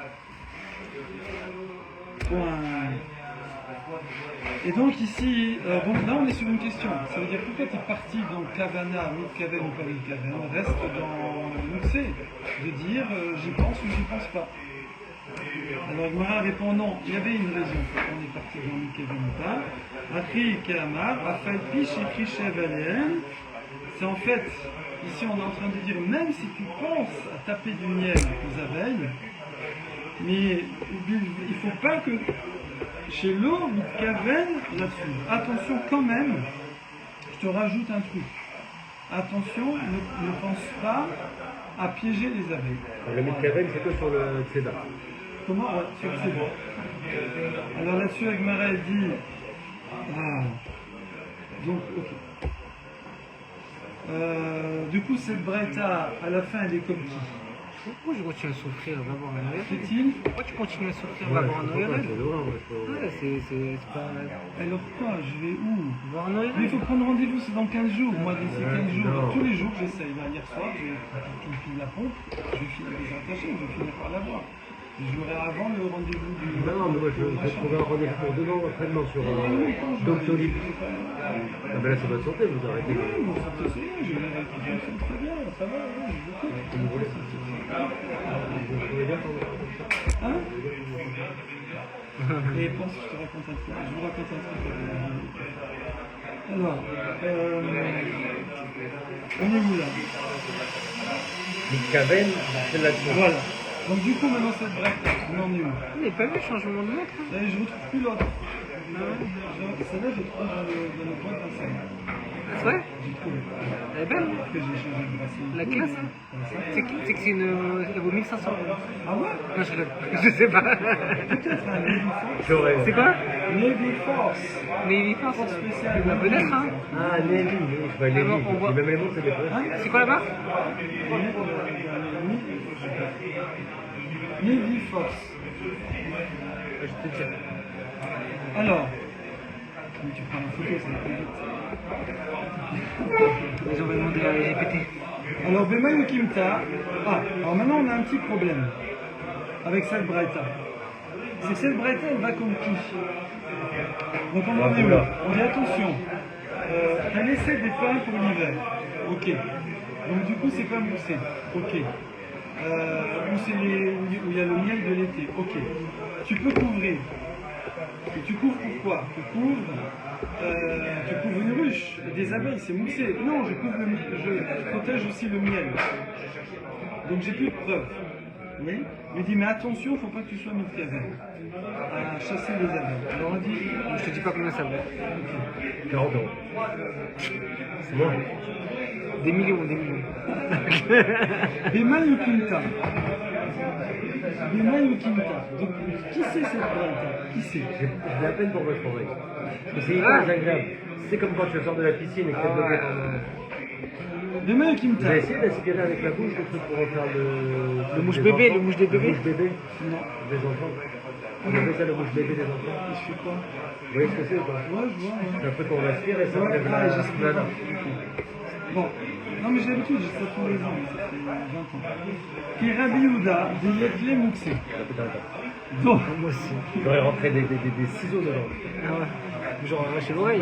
Et donc ici, bon, là on est sur une question. Ça veut dire pourquoi tu es parti dans Kavana, Mitkaven ou pas Mitkaven, reste dans le moussé, de dire j'y pense ou j'y pense pas. Alors Gmara répond non, il y avait une raison pourquoi on est parti dans Mitkaven ou pas. Akri Keamar, Rafael Pish et Krishev Alien. C'est en fait, ici on est en train de dire, même si tu penses à taper du miel aux abeilles, mais il ne faut pas que chez l'eau, Mitkaven là-dessus. Attention quand même, je te rajoute un truc. Attention, ne pense pas à piéger les abeilles. Le Mitkaven, c'est que sur le Tzeda. Comment? Ouais, sur le Tzeda. Alors là-dessus, Agmara elle dit, donc, ok. Du coup, cette Braïta, à la fin, elle est comme qui? Pourquoi je continue à souffrir? Va voir un ORL. Fait-il? Pourquoi tu continues à souffrir? Va voir un ORL. Ouais, Ouais, c'est pas. Alors quoi? Je vais où? Voir un Mais il ORL. faut prendre rendez-vous, c'est dans 15 jours. Moi, d'ici 15 jours, non. tous les jours, j'essaye. Là, hier soir, j'ai fini la pompe, je vais finir les attachés, je vais finir par la voir. Je l'aurai avant le rendez-vous du. Non, mais moi je vais trouver un rendez-vous pour 2 ans d'entraînement sur Doctolib. Ah ben là c'est votre santé, vous arrêtez. Oui, mon santé, c'est bien, je vais récupérer très bien, ça va, oui, je vous écoute. Comme vous voulez. Vous trouvez bien quand Hein? Et pense que je te raconte un truc. Je vous raconte un truc. Alors, on est où là? Mitkaven, c'est là-dessus. Voilà. Donc du coup, maintenant cette braque, on en est où? Vous n'avez pas vu le changement de montre? Là, je retrouve plus l'autre. Celle-là, j'ai trouvé dans le boîte d'un sac. C'est vrai? J'ai trouvé. Elle est belle. Après, j'ai changé de bracelet. La classe, hein? C'est que c'est une. Elle vaut 1500 €. Ah ouais? Non, je rigole. Je sais pas. Peut-être un Navy Force. J'aurais. C'est quoi? Navy Force. Navy Force. Force spéciale. Peut-être, hein? Ah, Nelly, je vois Nelly. On voit- Même les mots, c'est des vrais. C'est quoi la marque? Navy Force. Je vais te dire. Alors, mais tu prends la photo, ça va plus vite. Ils ont demandé à GPT. Alors, Bemaï Kimta. Ah, alors maintenant on a un petit problème avec cette Braïta. C'est que cette Braïta, elle va comme qui? Donc on en est où? On dit attention, t'as laissé des pains pour l'hiver. Ok. Donc du coup, c'est pas moussé. Ok. Où il y a le miel de l'été. Ok. Tu peux couvrir. Et tu couvres pourquoi? Tu couvres une ruche, des abeilles, c'est moussé. Non, je protège aussi le miel. Donc j'ai plus de preuves. Oui. Il dit mais attention, il ne faut pas que tu sois Mitkaven à chasser les abeilles. Alors on dit Je te dis pas combien ça vaut. 40 €. C'est bon. Des millions, des millions. Bemaï Kimta. Bemaï Kimta. Donc qui c'est cette Braïta? Qui c'est? J'ai à peine pour votre oreille. C'est hyper désagréable. C'est comme quand tu sors de la piscine et que tu es bloqué pendant. Bemaï Vous Kimta. avez essayé d'aspirer avec la bouche le truc pour refaire Le mouche bébé, le mouche des bébés. Le mouche bébé Non. des enfants. On appelle ça le mouche bébé des enfants. Je fais quoi? Vous voyez ce que c'est ou pas? Ouais, je vois. Ouais. C'est un truc qu'on aspire et ça Ouais, enlève ah, la j'espère. banane. Bon, non mais j'ai l'habitude, j'ai ça tous les ans, mais ça fait 20 ans. Qui est Rabbi Yehuda, des Yetlé Mouxé. Donc, Moi aussi. J'aurais rentré des ciseaux dedans. Ah ouais. Genre arracher l'oreille.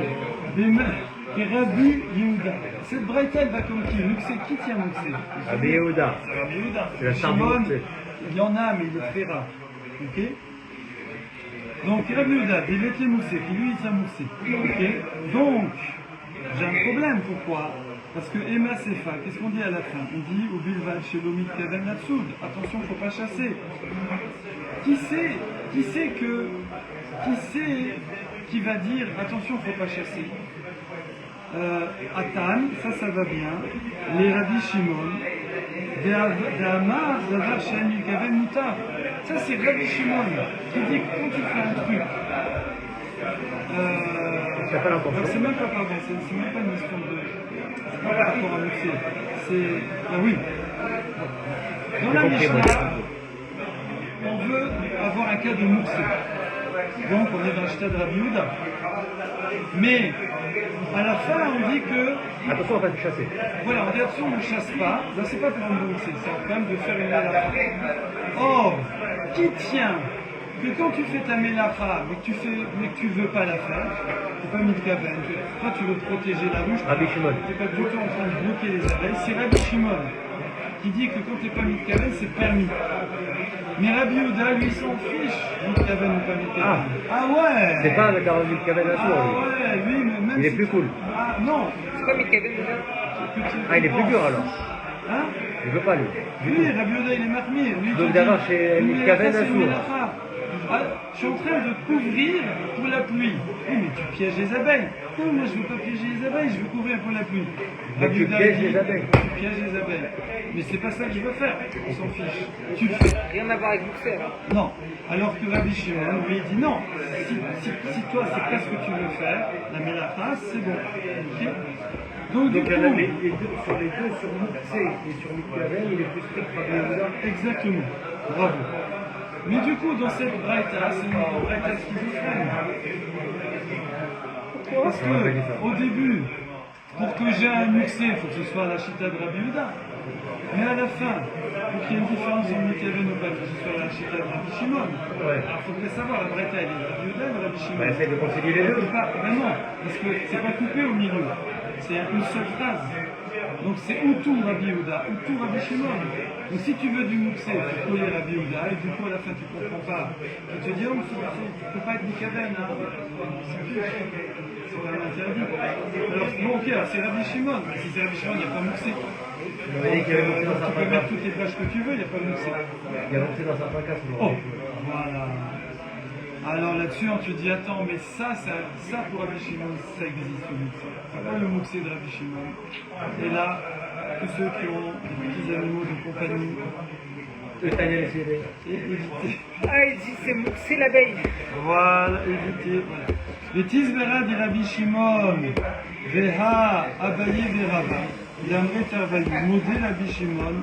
Bemaï Rabbi Yehuda. Cette braïta, elle va comme qui? Qui tient Moussé? Rabbi Yehuda. Rabbi Yehuda. C'est la star du Shimon, Moussé. il y en a, mais il est très rare. Ok? Donc Rabbi Yehuda, il est les Moussé, qui lui il tient Moussé. Ok? Donc, j'ai un problème, pourquoi? Parce que Emma Sefa, qu'est-ce qu'on dit à la fin? On dit au Bilval chez l'Omid Kaven Natsoud, attention, il ne faut pas chasser. Qui va dire attention, il ne faut pas chasser? Atan, ça va bien. Les Rabbi Shimon, Da'amar, Davar Shani Kaven Mutar. Ça, c'est Rabbi Shimon qui dit que quand tu fais un truc, C'est pas l'intention. c'est même pas, pardon, c'est même pas une question de. C'est pas par rapport à Moussé. C'est. Ah oui. Dans la Mishnah, on veut avoir un cas de Moussé. Donc on est dans le stade de Rabbi Yehuda. Mais à la fin, on dit que. Attention, on va pas te chasser. Voilà, on dit attention, on ne chasse pas. Là, c'est pas pour un Moussé, c'est quand même de faire une mélacha. Or, qui tient que quand tu fais ta mélacha, mais que tu veux pas la faire, t'es pas mis de caverne, toi tu veux protéger la ruche, Rabbi Shimon. t'es pas du tout en train de bloquer les abeilles, c'est Rabbi Shimon qui dit que quand t'es pas mis de caverne, c'est permis. Mais Rabbi Yehuda, lui, s'en fiche, mis de caverne ou pas mis de caverne. Ah ouais. C'est pas avec Rabbi Kaven à Ah ouais, lui, mais même Il est si- plus cool. Ah non. C'est pas Mikhail déjà? Ah, il est plus dur alors. Hein? Il veut pas lui. Oui, Rabbi Yehuda, il est mahmir. Lui, Donc il d'abord, dit, chez une Mikhaven, mélacha, c'est une Assour. mélacha. Ah, je suis en train de couvrir pour la pluie. Oui, mais tu pièges les abeilles. Non, moi je veux pas piéger les abeilles, je veux couvrir pour la pluie. Mais Rabbi tu Yehuda pièges dit, les abeilles. Tu pièges les abeilles. Mais c'est pas ça que je veux faire. On s'en fiche. Tu le fais. Rien à voir avec Moussé alors. Non. Alors que Rabbi Shimon, lui, il dit non. Si toi, c'est pas ce que tu veux faire, la mélacha, c'est bon. Ok. Donc, du Donc coup, sur les deux, sur Moussé et sur Mikhaven, il est plus strict Rabbi Yehuda. exactement. Bravo. Mais du coup, dans cette braïta, c'est une braïta schizophrène. Parce que, au début, pour que j'ai un muxé, il faut que ce soit la chita de Rabbi Yehuda. Mais à la fin, pour qu'il y ait une différence entre Mikhaven ou pas, il faut que ce soit la chita de Rabbi Shimon. Ouais. Alors, il faut bien savoir, la braïta, elle est de Rabbi Yehuda ou de Rabbi Shimon? Bah, essaye de concilier les On deux. peut pas, ben non, parce que c'est pas coupé au milieu. C'est une seule phrase. Donc c'est ou tout Rabbi Yehuda, ou tout Rabbi Shimon. Donc si tu veux du Moussé, il faut coller Rabbi Yehuda, et du coup à la fin tu comprends pas. Tu te dis, oh, tu peux pas être Mikhaven, hein. C'est un interdit. Alors bon, ok, alors c'est Rabbi Shimon. Mais si c'est Rabbi Shimon, il n'y a pas Moussé. Il m'a dit qu'il y avait Moussé dans Tu certains peux cas. mettre toutes les pages que tu veux, il n'y a pas de Moussé. Il y a Moussé dans certains cas, c'est Oh, voilà. Alors là-dessus, on te dit, attends, mais ça pour Rabbi Shimon, ça existe le Moussé. C'est pas le Moussé de Rabbi Shimon. Et là, tous ceux qui ont des petits animaux de compagnie, évitez. Ah, il dit c'est l'abeille. Voilà, évitez. Voilà. Les Tizbera dit Rabbi Shimon, Veha, Abaye, Verava. Yamre Tarvayu, Modé Rabbi Shimon,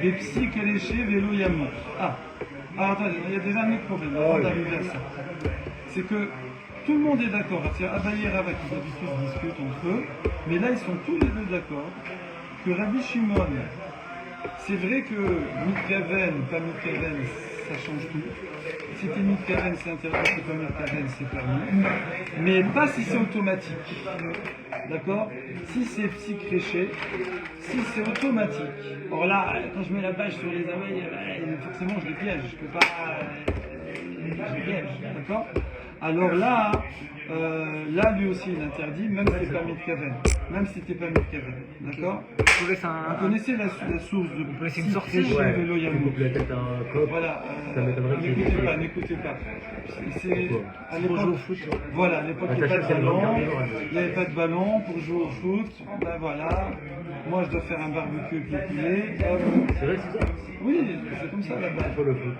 Bepsi, Keleché, Velo, Yamot. Ah, alors attendez, il y a déjà un autre problème avant d'arriver à ça. C'est que tout le monde est d'accord. C'est Abaye et Rava qui d'habitude discutent entre eux, mais là ils sont tous les deux d'accord que Rabbi Shimon, c'est vrai que Mikhaven, pas Mikhaven, ça change tout. Si t'es Mikhaven, c'est interdit, si pas Mikhaven, c'est permis. Mais pas si c'est automatique. D'accord? Si c'est psychréché, si c'est automatique. Or là, quand je mets la bâche sur les abeilles, forcément je les piège. Je peux pas. Je les piège. D'accord? Alors là, lui aussi il interdit, même si t'es pas Mikhaven. Même si t'es pas Mikhaven. D'accord? Vous laissez Vous un. connaissez la source de peut laisser une sortie. psychréché, Ouais, vélo, tu Yamou. coupes la tête à un coq. Voilà, Ça m'étonnerait qu'il y ait des- n'écoutez pas. C'est à Pour jouer au l'époque. foot. Voilà, à l'époque il n'y avait Attaché, pas de c'est le ballon. carnivore, hein. Il n'y avait pas de ballon pour jouer au foot. Ben voilà. Moi je dois faire un barbecue avec le poulet. Hop. C'est vrai, c'est ça. Oui, c'est comme ça là-bas. Sur le foot.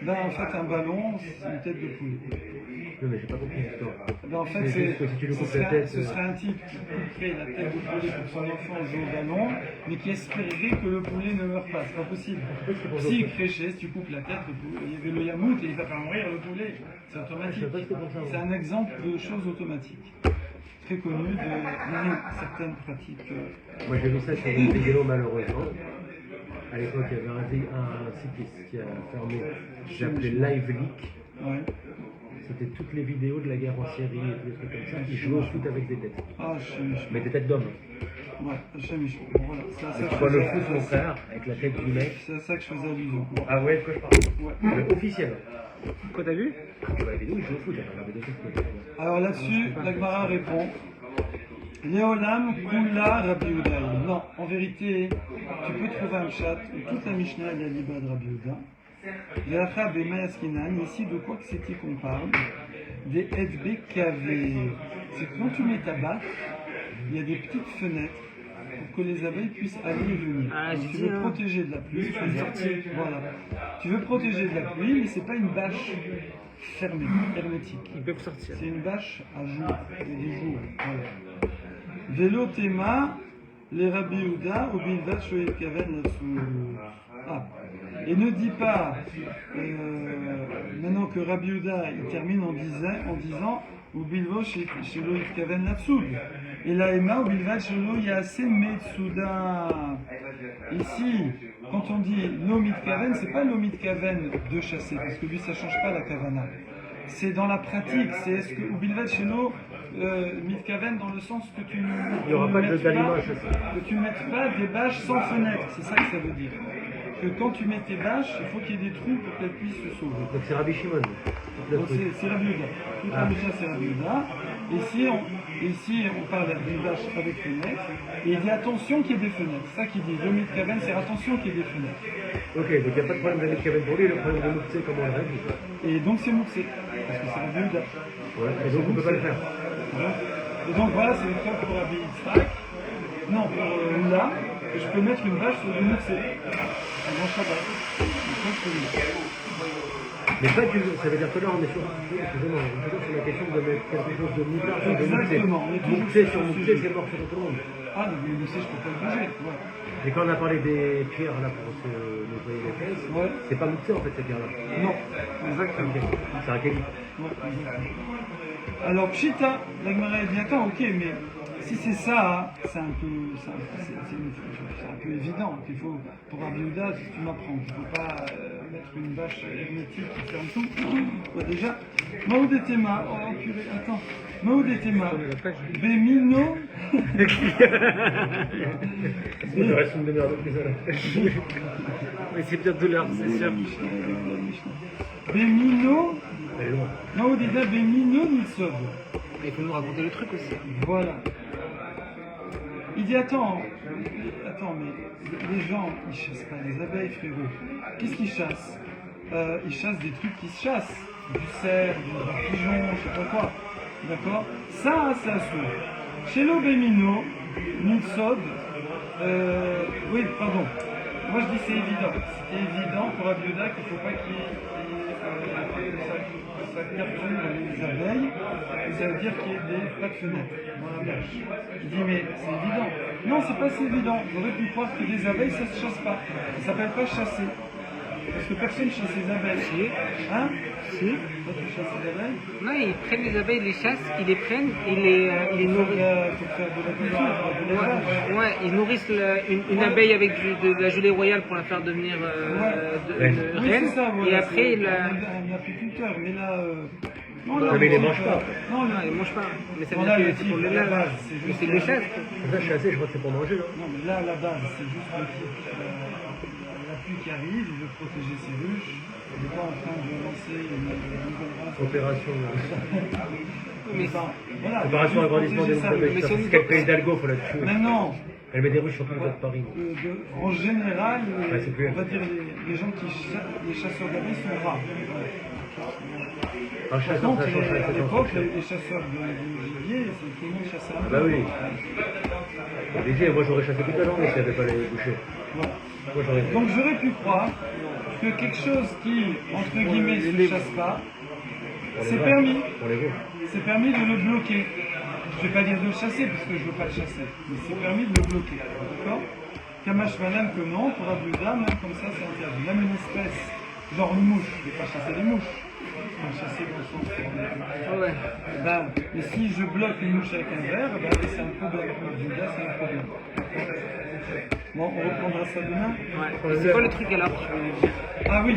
Ben en fait un ballon, c'est une tête de poulet. Non, mais j'ai pas compris l'histoire. Ben, en fait, C'est juste que si tu lui coupes la tête, ce serait un type qui couperait la tête de poulet pour que son enfant joue au ballon, mais qui espérerait que le poulet ne meure pas. C'est pas possible. Si il créchait, si tu coupes la tête, le poulet, il y avait le yamout et il va pas mourir le poulet. C'est automatique. Je sais pas si c'est pour ça, C'est un exemple de choses automatiques. Très connu de certaines pratiques. Moi j'ai vu ça sur une vidéo malheureusement. À l'époque il y avait un cycliste qui a fermé, qui s'appelait Live Leak. Ouais. c'était toutes les vidéos de la guerre en Syrie et tous les trucs comme ça. Ils jouaient au foot avec des têtes. Ah, Mais des têtes d'hommes. Ouais, bon, voilà. C'est à ça Et que tu je vois le faisais- foot, mon frère, avec la tête du mec. C'est à ça que je faisais allusion. Ah ouais, de quoi je parle? Ouais. Le officiel. Quoi, t'as vu? Tu vois la vidéo, il joue au foot, il regardait des trucs. Alors là-dessus, l'Agmara répond Léolam Kula Rabbi Yehuda. Non, en vérité, tu peux trouver un chat où toute la Mishnah est à l'Iba de Rabbi Yehuda. Véacha Bemayaskinan, ici de quoi que c'est qu'on parle? Des Edbe Kavé. C'est que quand tu mets ta batte, il y a des petites fenêtres pour que les abeilles puissent aller et venir. Ah, Donc, j'ai tu dit, veux hein. protéger de la pluie, voilà. Tu veux protéger de la pluie, mais c'est pas une bâche fermée, hermétique. Ils peuvent sortir. C'est une bâche à jour, il y a des jours. Voilà. Vélo Théma, les Rabbi Yehuda, au Bilvat Shoel Kaven là-dessous. Ah. Et ne dis pas, maintenant que Rabbi Yehuda il termine en disant ou Bilvo chez Loïc Kaven là-dessous. Et la Emma, au Bilvat Shelo Yase Metsuda. Ici, quand on dit no mitkaven, c'est pas no mitkaven de chasser, parce que lui ça change pas la kavana. C'est dans la pratique, c'est est-ce que Ubilvad chez nous, mitkaven dans le sens que tu ne Il n'y aura pas de galimage. que tu ne mettes pas des bâches sans fenêtre, c'est ça que ça veut dire. Que quand tu mets tes bâches, il faut qu'il y ait des trous pour qu'elles puissent se sauver. Donc c'est Rabbi Shimon. Donc c'est Rabbi Yehuda. Toute la Mishnah c'est Rabbi Yehuda. Ici on parle d'une bâche avec fenêtre. Et il dit attention qu'il y ait des fenêtres. C'est ça qu'il dit. Le mitkaven, c'est attention qu'il y ait des fenêtres. Ok, donc il n'y a pas de problème de Kevin pour lui, le problème de Moukse, comment on le règle? Et donc c'est mouxé. Parce que c'est Rabbi Yehuda. Ouais, et donc on ne peut pas le faire. Et donc voilà, c'est le cas pour Rabbi Yitzhak. Non, pour Oula, que je peux mettre une vache sur du mouxé. Avant Shabbat. Donc, ça, je peux le mettre. Mais pas que ça veut dire que là on est sur, excusez-moi, on est toujours sur la question de mettre quelque chose de moutard sur de Exactement, on est toujours Moukse sur sur ce Moukse, sujet. c'est mort sur tout le monde. Ah, donc le mouxé, je peux pas le bouger. Ouais. Et quand on a parlé des pierres là pour se nettoyer les fesses, Ouais. c'est pas Moukse en fait cette pierre-là. Non, exactement. Ok, c'est un Kelly. Ouais, exactement. Alors, Pshita, la Gemara dit attends, ok, mais si c'est ça, c'est un peu évident. Il faut, pour Rabbi Yehuda, tu m'apprends, il ne faut pas mettre une bâche hermétique qui ferme tout. Ouais, déjà, Maoudetema, oh purée, attends, Maoudetema, Bemino, Il reste une demi-heure de plus là. Mais c'est bientôt l'heure, c'est sûr. Bemino, Elle est loin. Maoudeta, Bemino, Nitsov. Il faut nous raconter le truc aussi. Voilà. Il dit attends, mais les gens ils chassent pas les abeilles, frérot. Qu'est-ce qu'ils chassent? Ils chassent des trucs qui se chassent, du cerf, du pigeon, je sais pas quoi. D'accord? Ça, c'est assourd. Chez l'Obémino, Nitsod, oui, pardon. Moi je dis c'est évident. C'est évident pour Rabbi Yehuda qu'il ne faut pas qu'il y ait ça capture les abeilles, et ça veut dire qu'il y ait pas de fenêtres dans la bâche. Je dis mais c'est évident. Non, c'est pas si évident. J'aurais pu croire que des abeilles ça se chasse pas. Ça s'appelle pas chasser. Parce que personne chasse les abeilles. Si. Hein? Si. Toi tu chasses les abeilles? Non, ils prennent les abeilles, ils les chassent, ils les prennent, ils les nourrissent. Pour faire de la culture, de l'élevage. Ouais, ils nourrissent une abeille avec de la gelée royale pour la faire devenir une Oui, reine. c'est ça, voilà, Et après, c'est ils la. un apiculteur, mais là. Non, Non, mais ils les mangent pas. Non, Non, ils mangent pas. Mais ça Non, veut là, dire le que c'est pour type, le la lait. base, c'est Mais juste c'est les chasses. Ça, chasser, je crois que c'est pour manger là. Non, mais là, à la base, c'est juste le type. La pluie qui arrive, il veut protéger ses ruches. Il n'est pas en train de lancer une nouvelle race. Opération. Mais Enfin, voilà, Opération juste agrandissement des protéger sa ruche. Mais si on C'est dit- quel pays d'Algo, faut la tuer. Mais non, Elle met des ruches sur tout le tas de Paris. en général, Ouais, c'est plus on va elle. dire les gens qui les chasseurs d'abeilles sont rares. Un Par chasseur, contre, ça change, à ça l'époque, change. les chasseurs de gibier, c'est tout le monde chassait un Ah peu. bah oui. Léger, moi j'aurais chassé toute la journée s'il n'y avait pas les bouchers. Voilà. Moi j'aurais fait. Donc j'aurais pu croire que quelque chose qui, entre guillemets, ne se chasse pas, Pour les c'est vaches, permis. Pour les veaux. C'est permis de le bloquer. Je ne vais pas dire de le chasser parce que je ne veux pas le chasser, mais c'est permis de le bloquer. D'accord? Kamash Malan que non, pour Abouda, même comme ça, c'est interdit. Même une espèce, genre une mouche, je ne vais pas chasser les mouches. Je vais chasser dans le sens. Ouais. Ben, mais si je bloque une mouche avec un verre, ben, c'est un problème. Pour Abouda, c'est un problème. Bon, on reprendra ça demain. Ouais. C'est quoi le truc alors que je voulais dire? Ah oui,